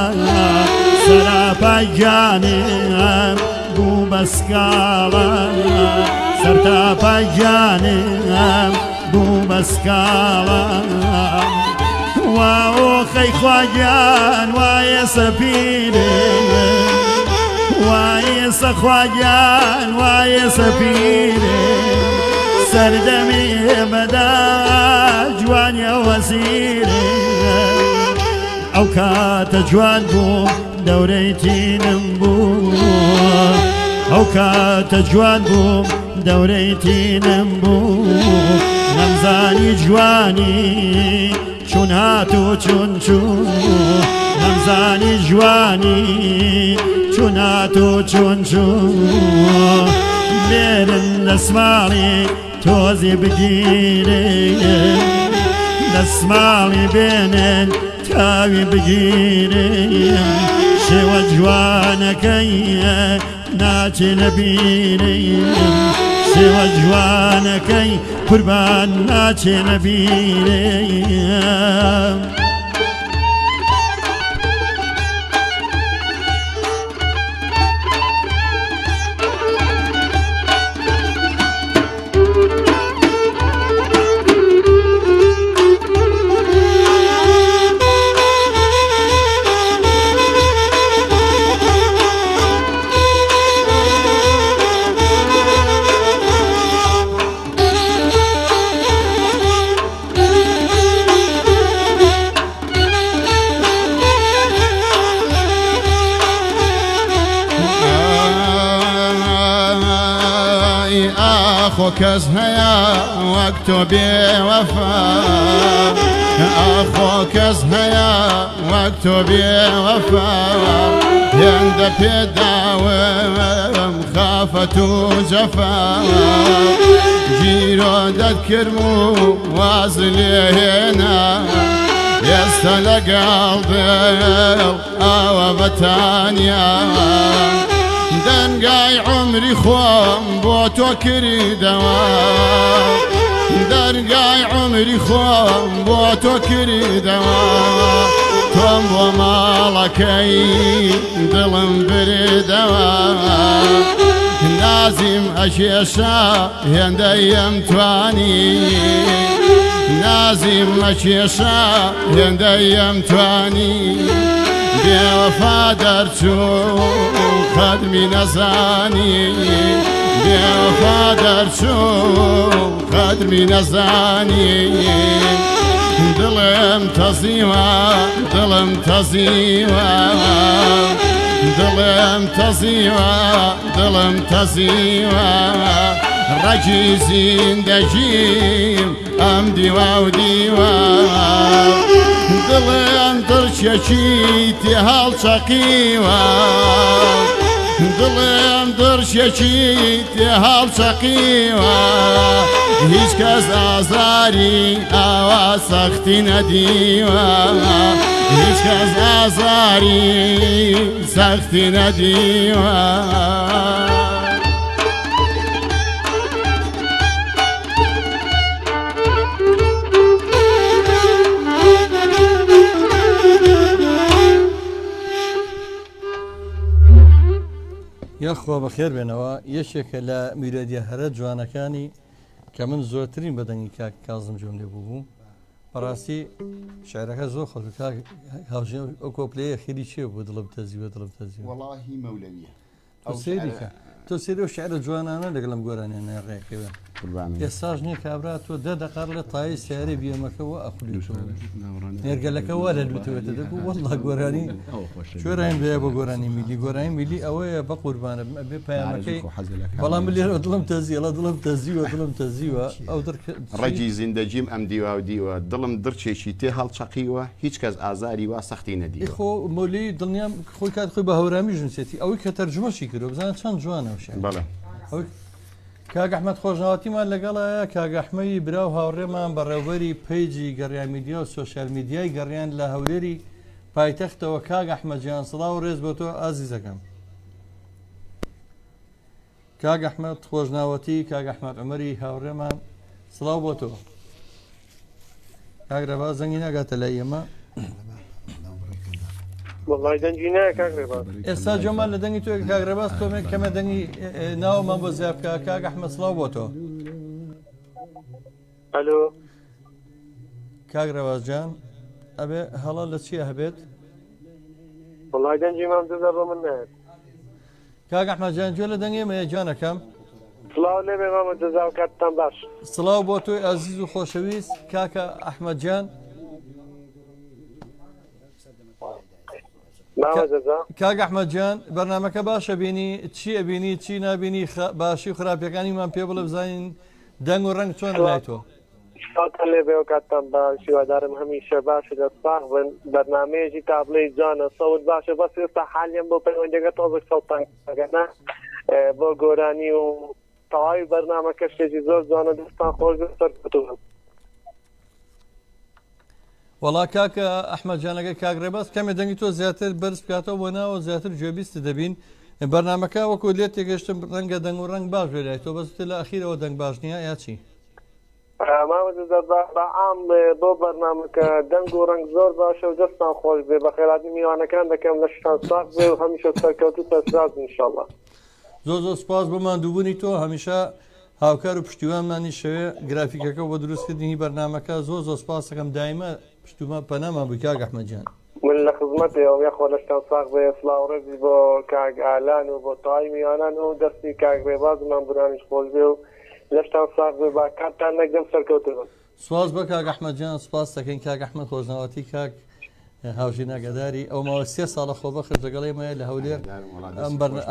Speaker 2: سەراپای گیانم بوو بە سکاڵە سەرتاپای گیانم بوو بە سکاڵە واۆخەی خواگیان وایە سەپیرێ وایە سەخواگیان وایە سەپیرێ سەردەمی ئێمەدا جوانیە وەزیرێ ئەو کاتە جوان بوو دەورەی تینم بوو ئەو کاتە جوان بوو دەورەی تینم بوو نەمزانی جوانی چون هاتو چون چون نەمزانی جوانی چون هاتو چون چون بێرن دەسماڵی تۆزی بگیرێ دەسماڵی بێنن تاوی بگیرێ شێوە جوانەکەی ناچێ لەبیرێ شێوە جوانەکەی قوربان ناچێ لەبیرێ
Speaker 4: ئاخۆ کەس هەیە وەک تۆ بێوەفا ئاخۆ کەس هەیە وەک تۆ بێوەفا هێندە پێداوم خافەت و جەفا گیرۆ دەتکرم و واز لێهێنا ئێستا لەگەڵ دڵ ئاوە بەتانیا دەنگای عمری خۆم بۆ تۆ کردەوە دەرگای عمری خۆم بۆ تۆ کردەوە تۆم بۆ ماڵەکەی دڵم بردەوە نازیم ئەکێشە هێندەیم توانی نازیم ئەکێشە هێندەیم توانی بێوەفا دەرچوو قەدمی نەزانی بێوەفا دەرچوو قەدمی نەزانی دڵم تەزیوە دڵم تەزیوە دڵم تەزیوە دڵم تەزیوە ڕەگی زیندەگیم ئەم دیوە و دیوە دڵم دڕچێکی تێ هەڵچەقیوە دڵم دڕچێکی تێ هەڵچەقیوە هیچ کەس ئازاری ئاوا سەختی نەدیوە هیچ کەس ئازاری سەختی نەدیوە
Speaker 1: یاخوا بەخێر بێنەوە یەکێکە لە میرەدیە هەرە جوانەکانی کە من زۆرترین بەدەنگی کاک کازم جۆم لێ بوو بەڕاستی شعرەکە زۆر خەڵک هاوژێ ئەو کۆپلەیە خێری چێ بوو دڵم تەزیوە دڵم تەزیوە
Speaker 4: وەڵاهی مەولەویە
Speaker 1: سێریکە تۆ سێری و شعرە جوانانە لەگەڵم گۆرانیانە ڕێکەوە ئێستاژ نییە کابرا تۆ دەقار لە تای سیارێ بیێمەکەەوە ئەخلی نێرگەلەکە وا لە دوتەوێتە دەبوو وەڵا گۆرانی شوێراین بێ بە گۆرانی میلی گۆرانی میلی ئەوەیە بە قوربانە بێ پەیامەکەی بەڵام لێرە دڵم تەزیێڵە دڵم تەزیوە دڵم تەزیوە ئەو
Speaker 4: ڕەگی زیندەجیم ئەم دیوا و دیوە دڵم دڕچێکی تێ هەڵچەقیوە هیچ کەس ئازاری وا سەختی نەدی
Speaker 1: خۆ مۆلی دڵنیام خۆی کات خۆی بە هەورامی ژنسێتی ئەوەی کە تەرجمەشی کردو بزانە چەند جوانە وشە
Speaker 4: بەڵێ
Speaker 1: کاک ئەحمەد خۆشناوەتیمان لەگەڵایە کاک ئەحمەدی برا و هاوڕێمان بەڕێوەبەری پەیجی گەڕیان میدیا و سۆشیال میدیای گەڕیان لە هەولێری پایتەختەوە کاک ئەحمەد جیان سڵاو و ڕێز بۆ تۆ ئازیزەکەم کاک ئەحمەد خۆشناوەتی کاک ئەحمەد عومەری هاوڕێمان سڵاو بۆ تۆ کاگرەباز زەنگی ناگاتە لای ئێمە
Speaker 5: والله دەنجی نایە کاک ڕێباز.
Speaker 1: ئێستا جۆمان لە دەنگی تۆ کاگرەباز تۆمێک کەمە دەنگی ناوەمان بۆ زیاب بکە کاک ئەحمەد سڵاو بۆ تۆ
Speaker 5: ئەلۆ
Speaker 1: کاگرەباز جان ئەبێ هەڵە لە چیە هەبێت
Speaker 5: والله دەنجی مام دەدا بۆ من نایەت.
Speaker 1: کاک ئەحمەد جان گوێ لە دەنگی ئێمەیە جانەکەم
Speaker 5: سڵاو لێبێ مامە دەزا و کاتتان باش.
Speaker 1: سڵاو بۆ تۆی ئازیز و خۆشەویست کاکە ئەحمەد جان
Speaker 5: مامە دەزا
Speaker 1: کاک ئەحمەد جان بەرنامەکە باشە بینی چی ئەبینی چی نابینی باشی و خراپەکانیمان پێ بڵە بزانین دەنگ و ڕنگ چۆن لای تۆ
Speaker 5: شاتان لێبێ و کاتتان باش هیوادارم هەمیشە باشە دەستپاق بن بەرنامەیەکی تابلەی جانە سەوت باشە بەس ئێستا حالیان بۆ پەیوەندەکە تۆزێک سەڵتانگەنا بۆ گۆرانی و تەواوی بەرنامەکە شتێکی زۆر جوانە دەستان خۆش سەرکەوتوون.
Speaker 1: وڵا کاکە ئەحمەد جانەکە کاگرێباز کەمێ دەنگی تۆ زیاتر بەرز بکاتەوە بۆ ناوە زیاتر گوێبیستە دەبین بەرنامەکە وەکو لێت تێگەشتم ڕەنگە دەنگ و ڕنگ باش وێلای تۆ بەست لە ئەخیرەوە دەنگ باش نییە یا چی
Speaker 5: مامە دەزا بەعام بۆ بەرنامەکە دەنگ و ڕنگ زۆر باشە و دەستان خۆش بێ بە خێراتی میوانەکان دەکەم لە شتان ساق بێ و هەمیشە سەرکەوتو تەسراز انشاءالله.
Speaker 1: زۆر زۆر سپاس بۆ ماندووبوونی تۆ هەمیشە هاوکار و پشتیوانمانی شەوێ گرافیکەکە بۆ دروستکردنی بەرنامەکە زۆر زۆر سپاس دەکەم دایمە پشتومە پەنامان بووی کاک ئەحمەد جان
Speaker 5: من لە خزمەتەوە یەخۆ لە شتان ساق بێ سلااوڕێزی بۆ کاک ئالان و بۆ تاوای میوانان و دەستی کاک ڕێبازمان برانیش خۆش بێ و لە شتان ساق بێ با کاتتان نەکدەم سەرکەوتەوە.
Speaker 1: سواز بە کاک ئەحمەد جان سپاس دەکەین کاک ئەحمەد خۆشناوەتی کاک هاوژی ناگەداری ئەو ماوە 3 ساڵە خۆبەخش لەگەڵی مایە لە هەولێر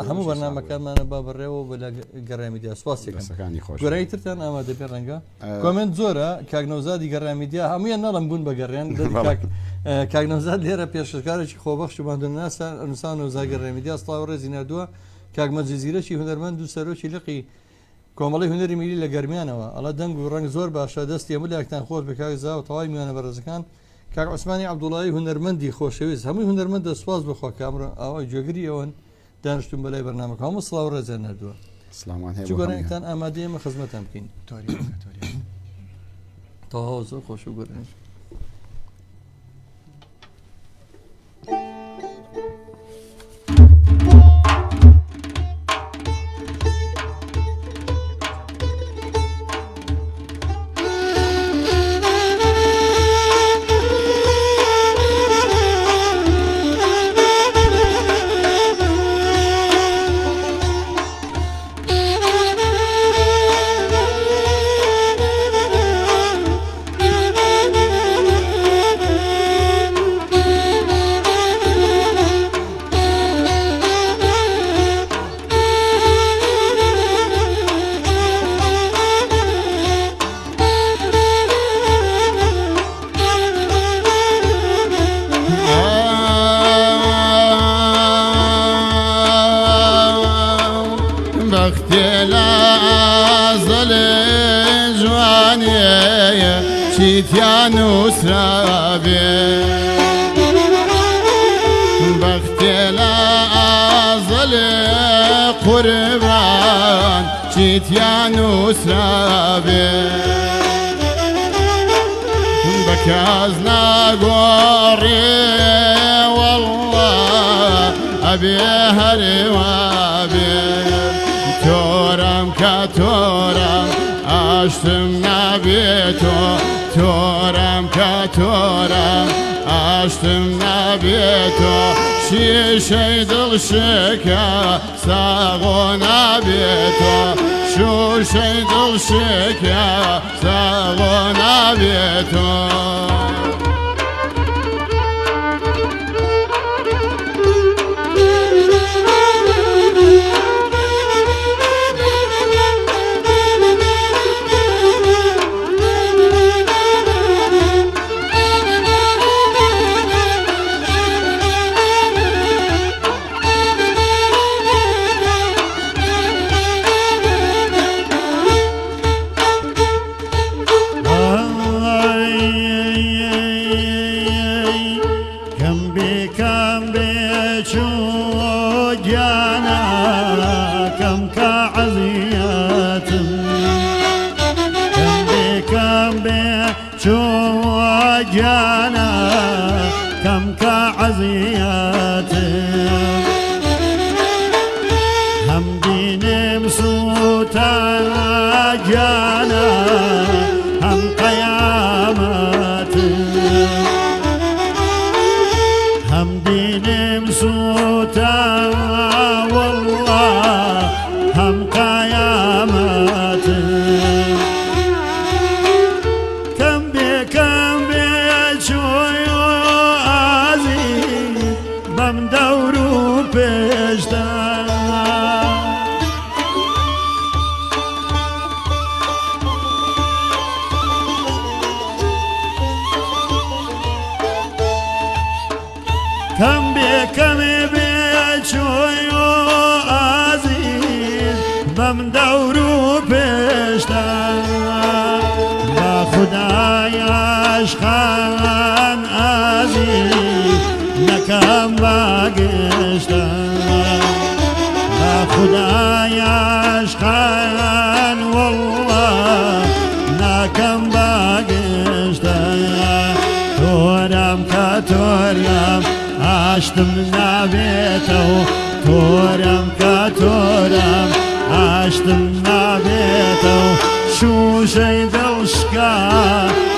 Speaker 1: هەموو بەرنامەکانمانە با بڕێەوە بە لە گەڕامیدیا سپاسێکەکانی گۆرایی ترتان ئامادە پێ ڕەنگە کۆمنت زۆرە کاکنەوزادی گەڕامیدیا هەمویان نەڵم بوون بە گەڕیان کاکنەوزاد لێرە پێشکارێکی خۆبەخش و باندناسان ئەنووسان و زاگەڕێمیدیا سڵاو ڕێزی نردووە کاکمەجی زیرەکی هونەرمەند و سەرۆکی لقی کۆمەڵی هونەری میلی لە گەرمیانەوە ئەڵە دەنگ و ڕنگ زۆر باشە دەستی هەموو لاکتان خۆش بە کاکزا و تەواوی میوانە بەڕێزەکان کاک عوسمانی عەبدوڵایی هونەرمەندی خۆشەویست هەمووی هونەرمەندە سوپاس بخوا کامڕۆ ئەوەی جێگیری ئەوەن دانیشتون بەلای بەرنامەکە هەموو سڵاو و ڕێزیان نردووە چ گۆرانێکتان ئامادەیە ئێمە خزمەتان بکەین تەواو زۆر خۆش و گۆرانیش
Speaker 2: چیتیان وسرابێ بەختێ لە ئازەلێ قوربان چیتیان وسرابێ بە کەس ناگۆڕێ وەڵڵا ئەبێ هەرێوا بێ تۆرەم کە تۆرەم ئاشتم نابێتۆ تۆرەم کە تۆرەم ئاشتم نابێتۆ شیشەی دڵشەکە ساغۆ نابێتۆ شوشەی دڵشەکە ساغۆ نابێتۆ جانا كم كعزياتي هم دين مصوتا جانا هم قياماتي هم دين مصوتا والله هم قياماتي كم بشوي عزيز بم دورو بشتا كم بشوي عزيز بم دورو بشتا با خدای عشقان عزیز نکم باگشتا با خدای عشقان والله نکم باگشتا تورم کتورم عشتم نبیتو تورم کتورم عشتم نبیتو شو شي دلشكا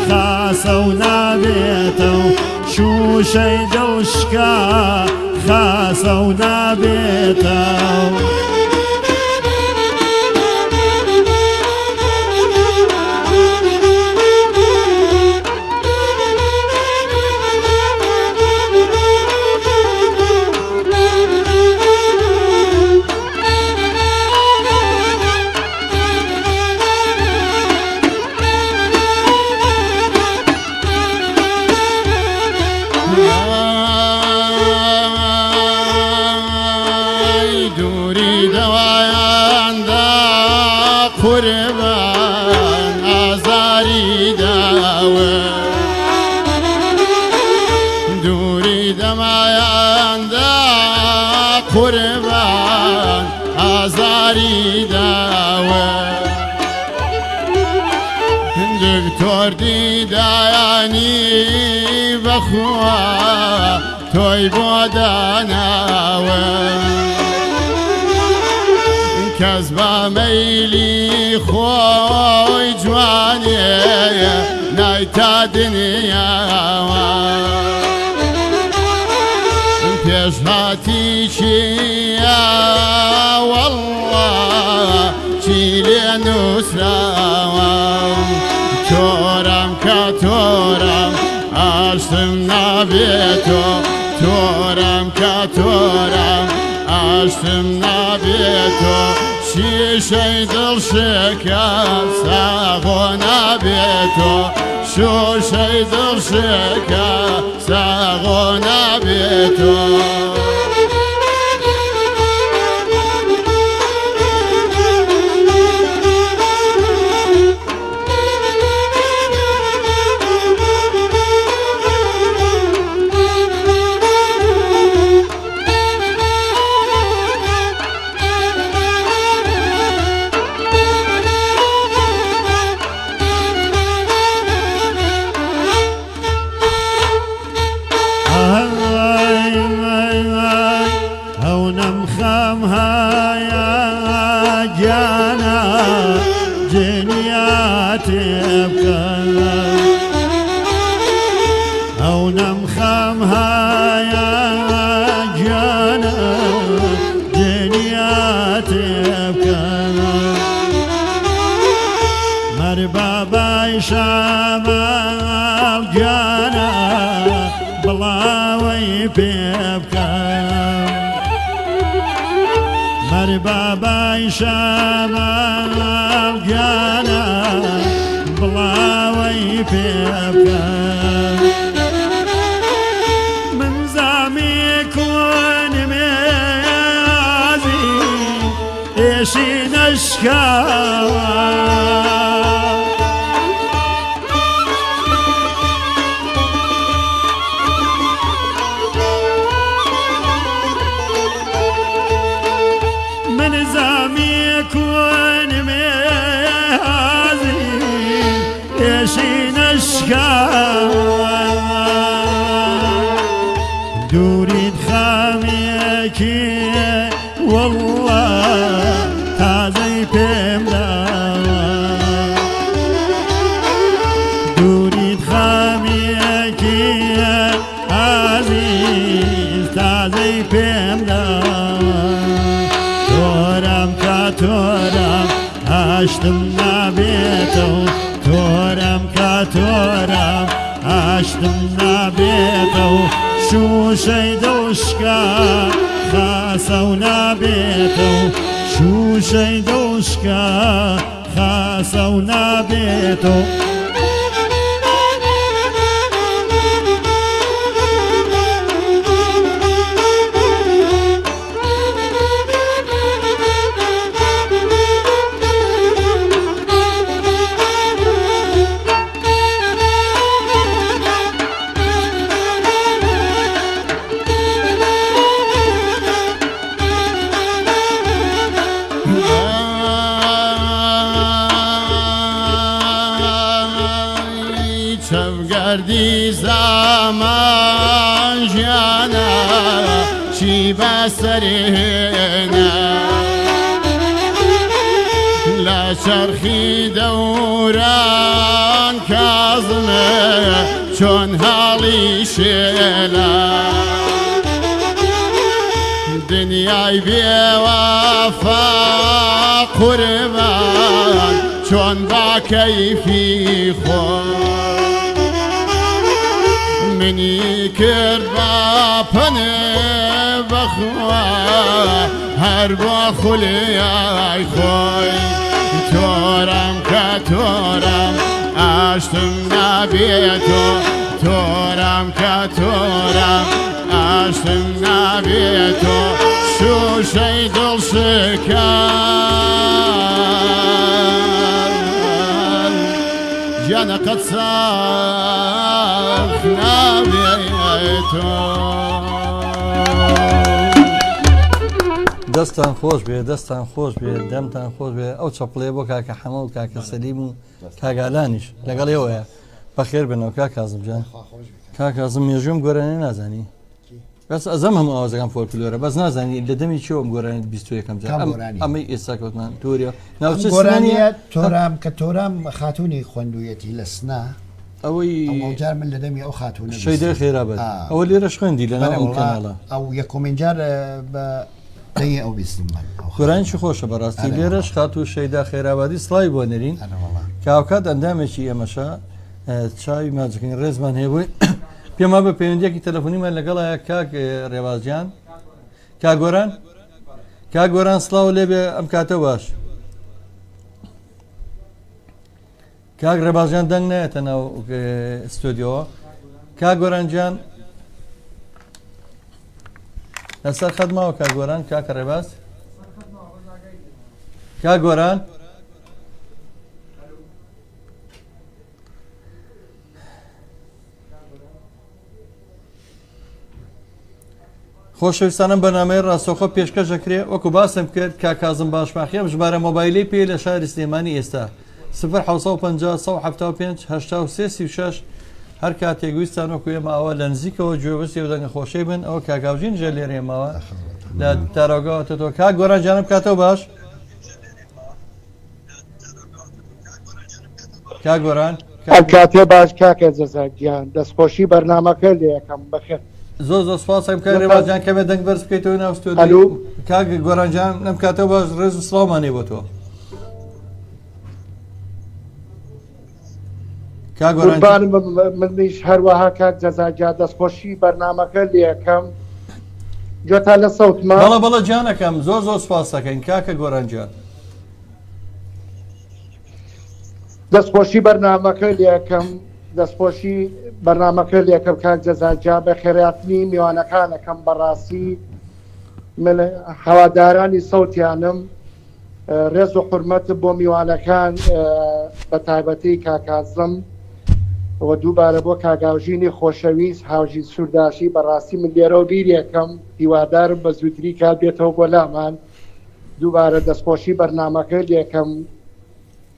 Speaker 2: خاصة ونابيتو شو شي دلشكا خاصة ونابيتو دوري دوايان دا قربان آزاري داوي دوري دوايان دا قربان آزاري داوي دكتور دي داياني بخوا توي بوداناوي كذبا ميلي خوي جواني نايتا دنيا بيشهاتي شيا والله شيلي نسرا تورم كتورم عشتم نبيتو تورم كتورم عشتم نبيتو شي دلشكا ساغو نبيتو شو شي دلشكا ساغو نبيتو أو نمخمها يا جانا دنيا تبكى مربابا شامل جانا بلاوي بيبكى مربابا شامل جانا بلاوي بيبكى من زعمي كون مازي ايشي نشكى من زعمي كون مازي ايشي نشكى دوورید خامیەکی والله تازەی پێم داوە دوورید خامیەکی عزیز تازەی پێم داوە تۆرم کە تۆرم هەشتم نابێتەوە تۆرم کە تۆرم هەشتم نابێتەوە شوشەی دڵشکە خاسە و نابێتەوە شوشەی دڵشکە خاسە و نابێتەوە چەوگەردی زامان ژیانە چی بەسەرهێنا لە چەرخی دەوران کازمە چۆن هاڵی شێلا دنیای بێوەفا قوربان چۆن با کەیفی خۆ منی کرد با پنێ بەخوا هەر بۆ خولیای خۆی تۆرم کە تۆرم ئاشتم نابێتۆ تۆرم کە تۆرم ئاشتم نابێتۆ شوشەی دڵشکان گیانە قەت ساخ نابێتۆ
Speaker 1: دەستان خۆش بێ دەستان خۆش بێ دەمتان خۆش بێ ئەو چەپڵێ بۆ کاکە حەمە و کاکە سەلیم و کاگالانیش لەگەڵ ئێوەیە بەخێر بنەوە کا کازم جان کا کازم مێژوم گۆرانێ نازانی بەس ئەزەم هەموو ئاوازەکان فۆلکلۆرە بەس نازانی لە دەمی چۆم گۆرانیت 21 جان ئەمەی ئێستا کەوتمان تۆریە
Speaker 3: گۆرانیە تۆرام کە تۆرام خاتونی خوێندوویەتی لە سنا
Speaker 1: ئەوەی
Speaker 3: جار من لە دەمی ئەو خاتونە
Speaker 1: شەیدە خێرابەت ئەوە لێرەش خوێندی لەناو ئەو کەناڵە
Speaker 3: ئەو یەکۆمین جار بە دەی ئەو بیستم من
Speaker 1: گۆرانیی خۆشە بەڕاستی لێرەش خات و شەیدا خێرابادی سڵای بۆ نەرین کاوکات ئەندامێکی ئەمەشە چاوی ماجەکەین ڕێزمان هێبووی پێما بە پەیوەندیەکی تەلەفۆنیمان لەگەڵایە کاک ڕێوازیان کاگۆران سڵاو لێبێ ئەم کاتە باش کاک ڕێبازیان دەنگ نایەتە ناو ستۆدیۆوە کاگۆرانجیان لەسەر خەت ماوە کاگۆران کاکە ڕێباز کاگۆران خۆشەویستانم بەنامەی ڕاستەوخۆ پێشکەشەکرێ وەکو باسم کرد کا کازم باشماخیم ژمارە مۆبایلی پێ لە شاری سلێمانی ئێستا 0550 هەر کاتێک ویستان وەکو ئێماوە لە نزیکەوە گوێبستی و دەنگە خۆشەی بن ئەوە کاکاوژین ژە لێرێمەوە لە تاراگەوەتەوە کاک گۆران جانم کاتەوە باش کاک گۆران
Speaker 6: کاتێ باش کاکە جەزاگیان دەستخۆشی بەرنامەکە لێ یەکەم بەخێر
Speaker 1: زۆر سپاسم کە ڕێبازیان کەمێ دەنگ بەرز بکەیتەوە ناو ستۆدیۆ کاک گۆرانجان لەم کاتەوە باش ڕێز و سڵاومانێ بۆ تۆ
Speaker 6: منیش هەروەها کاک جەزاگیان دەستخۆشی بەرنامەکە لێ یەکەم گوێتان لە سەوتمان
Speaker 1: بەڵە جانەکەم زۆر سپاس دەکەین کاکە گۆرانجان
Speaker 6: دەستخۆشی بەرنامەکە لێ یەکەم دەستخۆشی بەرنامەکە لێ یەکەم کاک جەزاگیان بە خێراتنی میوانەکانەکەم بەڕاستی من هەوادارانی سەوتیانم ڕێز و حورمەت بۆ میوانەکان بە تایبەتی کاکازم و دووبارە بۆ کاگاوژینی خۆشەویست هاوژی سوورداشی بەڕاستی من لێرەوە بیرێکم هیوادارم بە زووتری کات بێتەوە بۆ لامان دووبارە دەستخۆشی بەرنامەکە لێکەم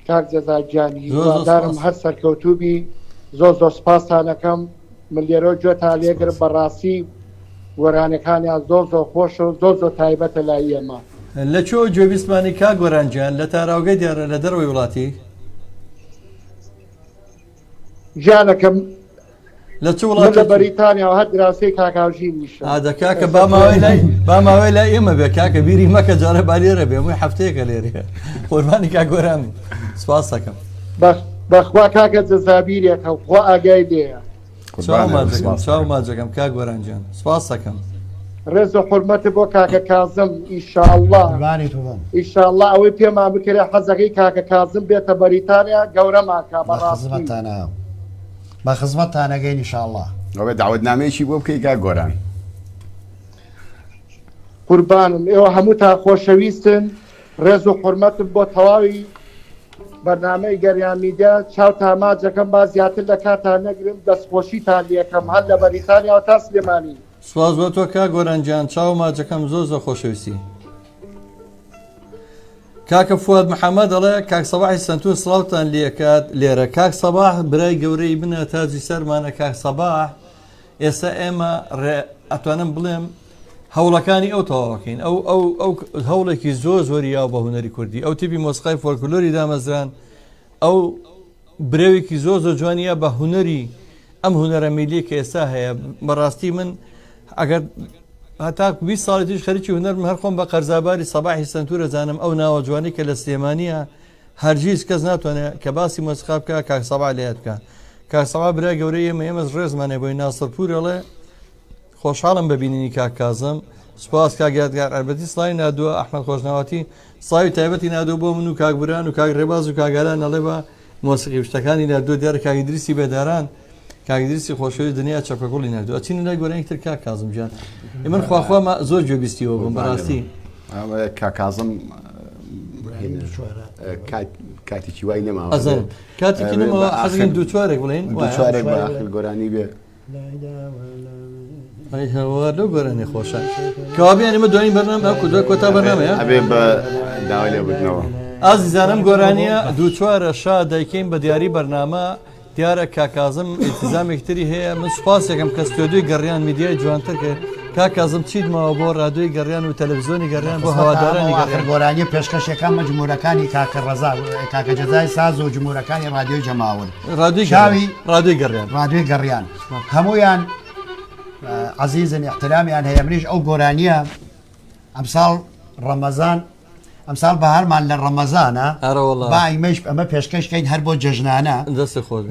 Speaker 6: کاک جەزاگیانی هیوادارم هەر سەرکەوتوبی زۆر سپاسانەکەم من لێرەوە گوێتان لێگرم بەڕاستی گۆرانەکانیان زۆر خۆش و زۆر تایبەتە لای ئێمە.
Speaker 1: لە چۆ گوێبیستمانی کا گۆرانجیان لە تاراوگەی دیارە لە دەروی وڵاتی
Speaker 6: ژیانەکەم
Speaker 1: لە چ
Speaker 6: لە
Speaker 1: وڵات
Speaker 6: بەریتانیا و هەر دراوسەی کاکاوژی نیشە
Speaker 1: ئادەکاکە با ماوەی لای ئێمە بێ کاکە بیری مەکە جارە با لێرە بێ مووی هەفتەیەکە لێرە قوربانی کا گۆران سپاس دەکەم
Speaker 6: بەخوا کاکە جەزابیرێکە خۆ ئاگای لێیە
Speaker 1: چاو ماجەکەم کا گۆرانجیان سپاس دەکەم
Speaker 6: ڕێز و حورمەت بۆ کاکە کازم ئیشاءالله ئیشاءالله ئەوەی پێمان بکرێ حەزەکەی کاکە کازم بێتە بەریتانیا گەورەماکە بەڕاستی
Speaker 3: بە خزمەتتانەگەین ئیشاءالله
Speaker 4: ئەوێ داوەتنامەیەکی بۆ بکەی کا گۆران
Speaker 6: قوربانم ئێوە هەموو تا خۆشەویستن ڕێز و حورمەتم بۆ تەواوی بەرنامەی گەریان میدیا چاو تاماجەکەم با زیاتر لە کاتان نەگرم دەستخۆشیتان لێکەم هەر لە بەریتانیا و تا سلێمانی
Speaker 1: سواز بۆ تۆ کا گۆرانجیان چاو ماجەکەم زۆر خۆشەویستی کاکە فواد محەممەد دەڵێ کاک سەباحی سنتون سڵاوتان لێکات لێرە کاک سەباح برای گەورەی بنە تاجی سەرمانە کاک سەباح ئێستا ئێمە ئەتوانم بڵێم هەوڵەکانی ئەو تەواوەکەین ئەو هەوڵێکی زۆری یاو بە هوەری کوردی ئەو تیپی مۆسیقای فۆلکلۆری دامەزران ئەو برێوێکی زۆر جوانیە بە هوەری ئەم هوەرە میلی کە ئێستا هەیە بەڕاستی من ئەگەر هەتا 20 ساڵی توش خەریکی هوەرم هەر خۆم بە قەرزاباری سەباحی سنتورە زانم ئەو ناوە جوانی کە لە سلێمانیە هەرگیز کەس ناتوانێت کە باسی مۆسیقا بکە کاک سەباح لێت بکە کاک سەباح برای گەورەی ئێمەش ڕێزمانێ بۆی ناسەرپورەڵێ خۆشحاڵم ببینینی کاک کازم سپاس کاگیادگار ئەربەتی سڵی نادووە ئەحمەد خۆشناوەتی سڵاوی تایبەتی نادوو بۆ من و کاکبوران و کاک ڕێباز و کاگالان نەڵێ بە مۆسیقی شتەکانی نردووە دیارە کاگیدریسی بێداران کاگیدریسی خۆشەوی دنیا چەپەکوڵی نردووە ئەچین لای گۆرانێکتر کاک کازم گیان من خواخوا زۆر گوێبیستیەوە بم بەڕاستی
Speaker 4: کاکازم کاتێکی وای نەماوە
Speaker 1: ئەزانم کاتێکی نەمەوە حەزین دوو چوارێک بڵێن
Speaker 4: چوارێک بە گۆرانی بێ
Speaker 1: هەوا لەو گۆرانێ خۆشە کەوابیان ئمە دوایین بەرنامە کۆتا بەرنامەیە
Speaker 4: ئەبێ بە داوای لێبوردنەوە
Speaker 1: ئازیزانم گۆرانیە دوو چوارە شا دایکەین بە دیاری بەرنامە دیارە کاکازم ئیلتیزامێکتری هەیە من سوپاسێکم کە ستۆدیۆی گەڕیان میدیای جوانتر کرد کاکازم چیت ماوە بۆ ڕادیۆی گەڕیان و تەلەڤیزۆنی گەڕیان بۆ هەوادارانی گەڕیان
Speaker 3: گۆرانی پێشکەشەکان مەجموعەکانی کاکە ڕەزا کاکە جەزای ساز و جمهورەکانی رادیۆی جەماوەر
Speaker 1: ڕادیۆی گەڕیان
Speaker 3: رادیۆی گەڕیان هەمویان عزیزن احترامیان هەیە منیش ئەو گۆرانیە ئەمساڵ ڕەمەزان ئەمساڵ بەهارمان لە ڕەمەزانە با ئیمەش ئەمە پێشکەشکەین هەر بۆ جەژنانە
Speaker 1: دەست خۆش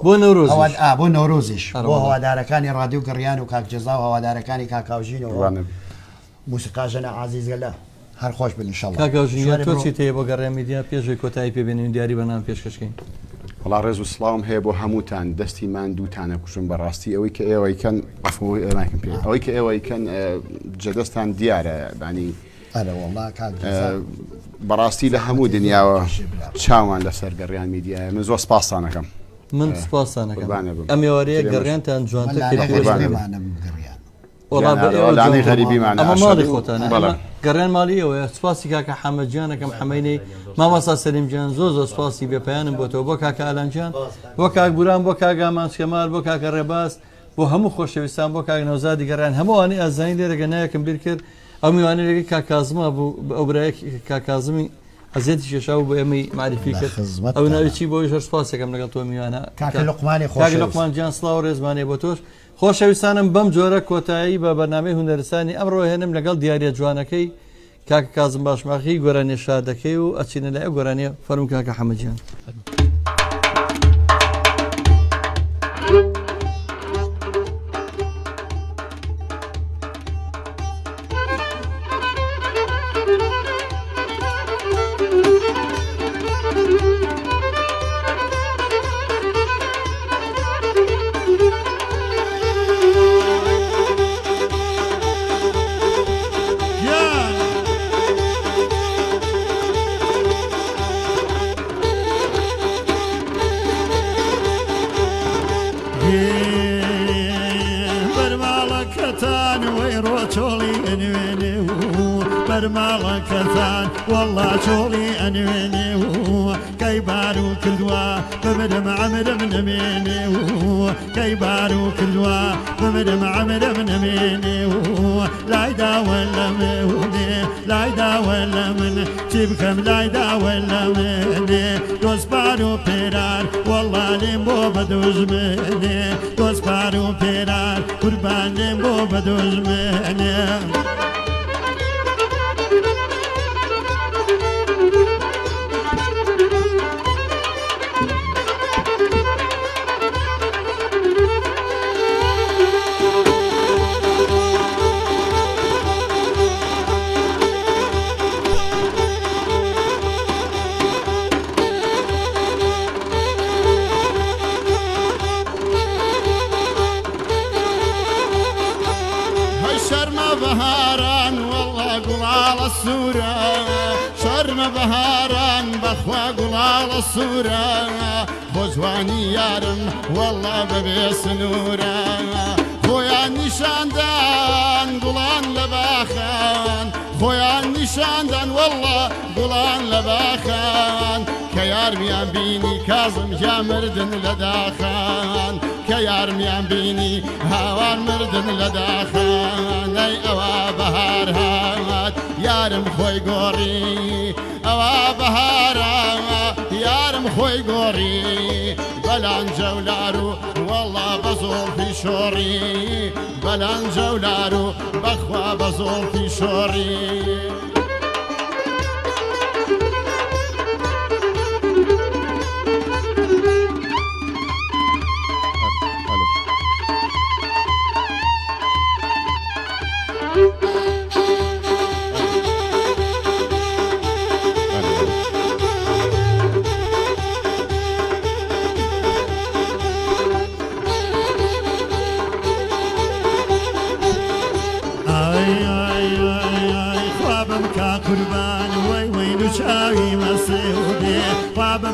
Speaker 3: بۆ نەورۆز بۆ نەورۆزیش بۆ هەوادارەکانی رادیۆ گەڕیان و کاک جەزا و هەوادارەکانی کاکاوژینەوە موسیقاژەنە عزیزگەلە هەر خۆش بن ئینشەڵڵا
Speaker 1: کاکاوژین تۆ چیت هەیە بۆ گەڕیان میدیا پێشەوەی کۆتایی پێبێنین دیاری بەنام پێشکەشکەین
Speaker 4: وڵا ڕێز و سڵاوم هەیە بۆ هەمووتان دەستیمان دووتانە کوشم بەڕاستی ئەوەی کە ئێوەیکەن ئەوەی کە ئێوەیکەن جەدەستان دیارە بانی بەڕاستی لە هەموو دنیاوە چاوان لەسەر گەڕیان میدیایە من زۆر سپاسانەکەم
Speaker 1: من سپاسانەکەم ئەم ێوارەیە گەڕیانتان جوانتر
Speaker 4: غەریبیمان
Speaker 1: ئەمە ماڵی خۆتانە گەڕیان ماڵی ئەوەیە سپاسی کاکە حەمەدجیانەکەم حەمەینەی مامەسا سەلیمجیان زۆر سپاسی بێپیانم بۆتەوە بۆ کاکە ئالانجیان بۆ کاک بوران بۆ کاگا مانسکەمال بۆ کاکە ڕێباز بۆ هەموو خۆشەویستان بۆ کاک نەوزادی گەڕیان هەمووانی ئازانی لێرەگە نایەکەم بیر کرد ئەو میوانەیەکی کاکازمە بوو ئەو برایە کاکازمی ئەزیەتی شێشا و بۆ ئێمەی معرفی کرد ئەو ناویی بۆی هەر سپاسێکم لەگەڵ تۆ میوانە کاک لوقمانجیان سڵاو و ڕێزمانێ بۆ تۆش خۆشەویستانم بەم جۆرە کۆتایی بە بەرنامەی هونەرستانی ئەمڕۆ هێنم لەگەڵ دیارە جوانەکەی کاکە کازم باشماخی گۆرانێ شادەکەی و ئەچینە لای ئەو گۆرانێ فەرموو کاکە حەمەدجیان
Speaker 2: بەرماڵە کەسان وەڵا چۆڵی ئەنوێنێ و کەیبار و کردووە بمرم عەمرم نەمێنێ و کەیبار و کردووە بمرم عەمرم نەمێنێ و لای داوە لە منێ لای داوە لە من چی بکەم لای داوە لە منێ دۆستپار و پێرار وەڵا لێم بۆ بەدۆژمنێ دۆستپار و پێرار قوربان لێم بۆ بەدۆژمنێ بهاران والله قلال السورة شرم بهاران بخوا قلال السورة خوزواني يارم والله ببي سنورة خويا نشاندان قلان لباخان خويا نشاندان والله قلان لباخان كيار ميان بيني كاظم يا مردن لداخان كيار ميان بيني هاوان مردن لداخان اي اوا بهار هات يارم خوي قوري اوا بهار يارم خوي قوري بلان جولارو والله بزول في شوري بلان جولارو بخوا بزول في شوري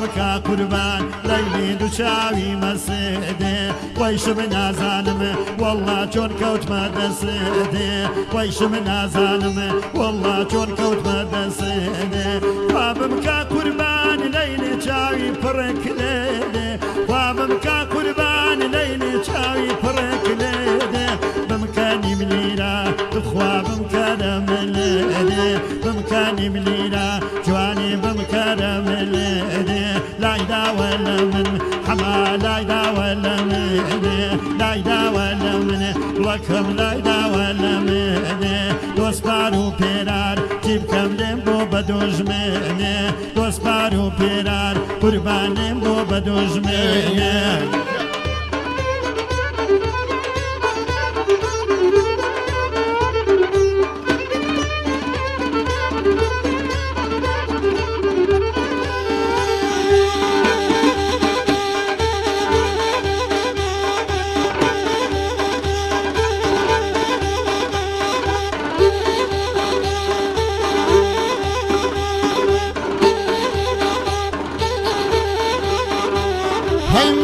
Speaker 2: بكا قربان ليلي دوشاوي مسيدي ويش من ظالم والله جون كوت مدسيدي ويش من ظالم والله جون كوت مدسيدي بكا قربان ليلي شاوي فرق ليلي بكا قربان ليلي شاوي فرق ليلي بمكاني مليلا بخوا بمكاني مليلي بمكاني مليلا جواني بمكاني مليلي لا يدا ولا من حما لا يدا ولا من لا يدا ولا من لكم لا يدا ولا من دوسبارو بيرار جيب كم لمبو بدوج من دوسبارو بيرار قربان لمبو بدوج من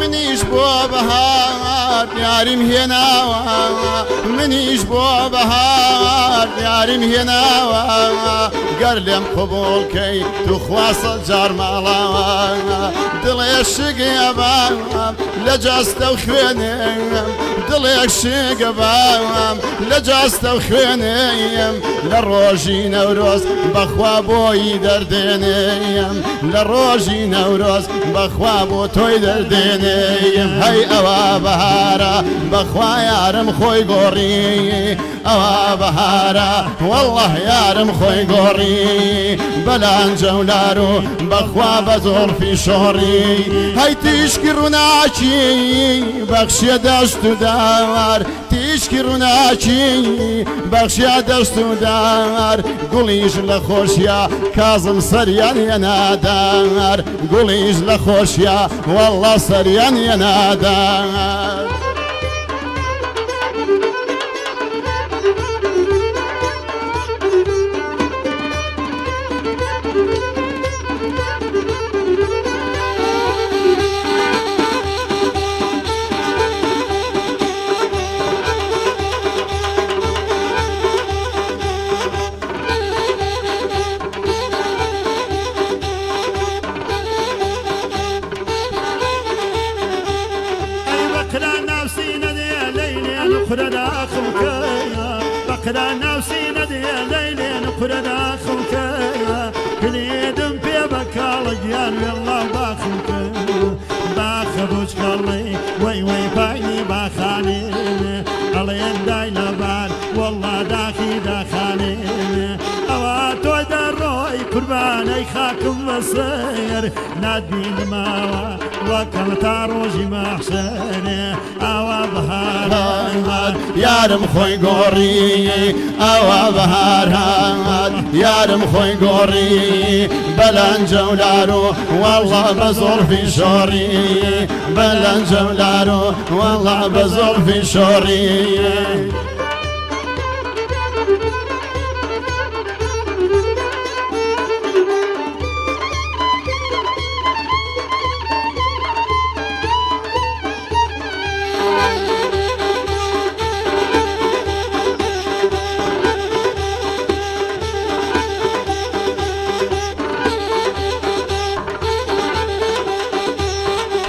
Speaker 2: منيش بو بهار يارم هناوا منيش بو بهار يارم هناوا قرلم قبول كي تخواص الجار مالا دلي الشقيبا لجاست وخوينيم دلي الشقيبا لجاست وخوينيم لروجي نوروز بخوا بوي دردينيم لروجي نوروز بخوا بو توي دردينيم هاي اوا بهارا بخوا يارم خوي قوري اوا بهارا والله يارم خوي قوري بلان جولارو بخوا بزور في شوري هاي تشكروناكي بخشي دشت دار تشكروناكي بخشي دشت دار قوليش لخوشيا كاظم سريان ينادار قوليش لخوشيا والله سريان ينادار قرنا خلقيا بقرا نفسي ندي ليلين قرنا خلقيا كليدم في بكال جيان والله باخلقيا باخبوش خلي وي وي باقي باخاني علين داي لبان والله داخي داخاني اواتو دروي قرباني خاكم مسير نادين ماوا وكل تاروجي محسني اوا بهارات
Speaker 7: يارم خوي قوري اوا بهارات يارم خوي قوري بلان جولارو والله بزور في شوري بلان جولارو والله بزور في شوري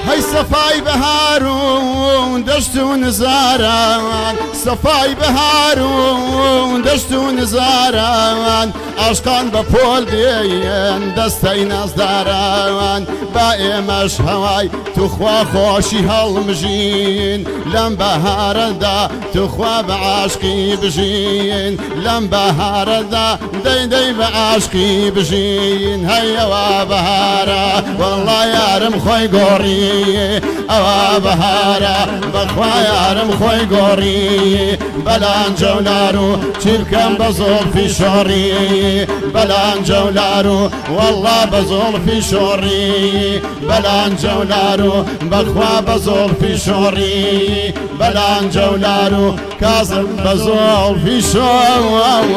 Speaker 7: هاي صفاي بهارون دشتو نزاران صفاي بهارون دشتو نزاران عشقان بپول دين دستي نزداران بائمش هواي تخوا خوشي هالمجين لم بهار دا تخوا بعشقي بجين لم بهار دا دي بعشقي بجين هيا وبهارا والله يارم خوي قوري اوا بهارا بخوا يارم خوي قوري بلان جولارو تلكم بزول في شوري بلان جولارو والله بزول في شوري بلان جولارو بخوا بزول في شوري بلان جولارو كاظم بزول في شوري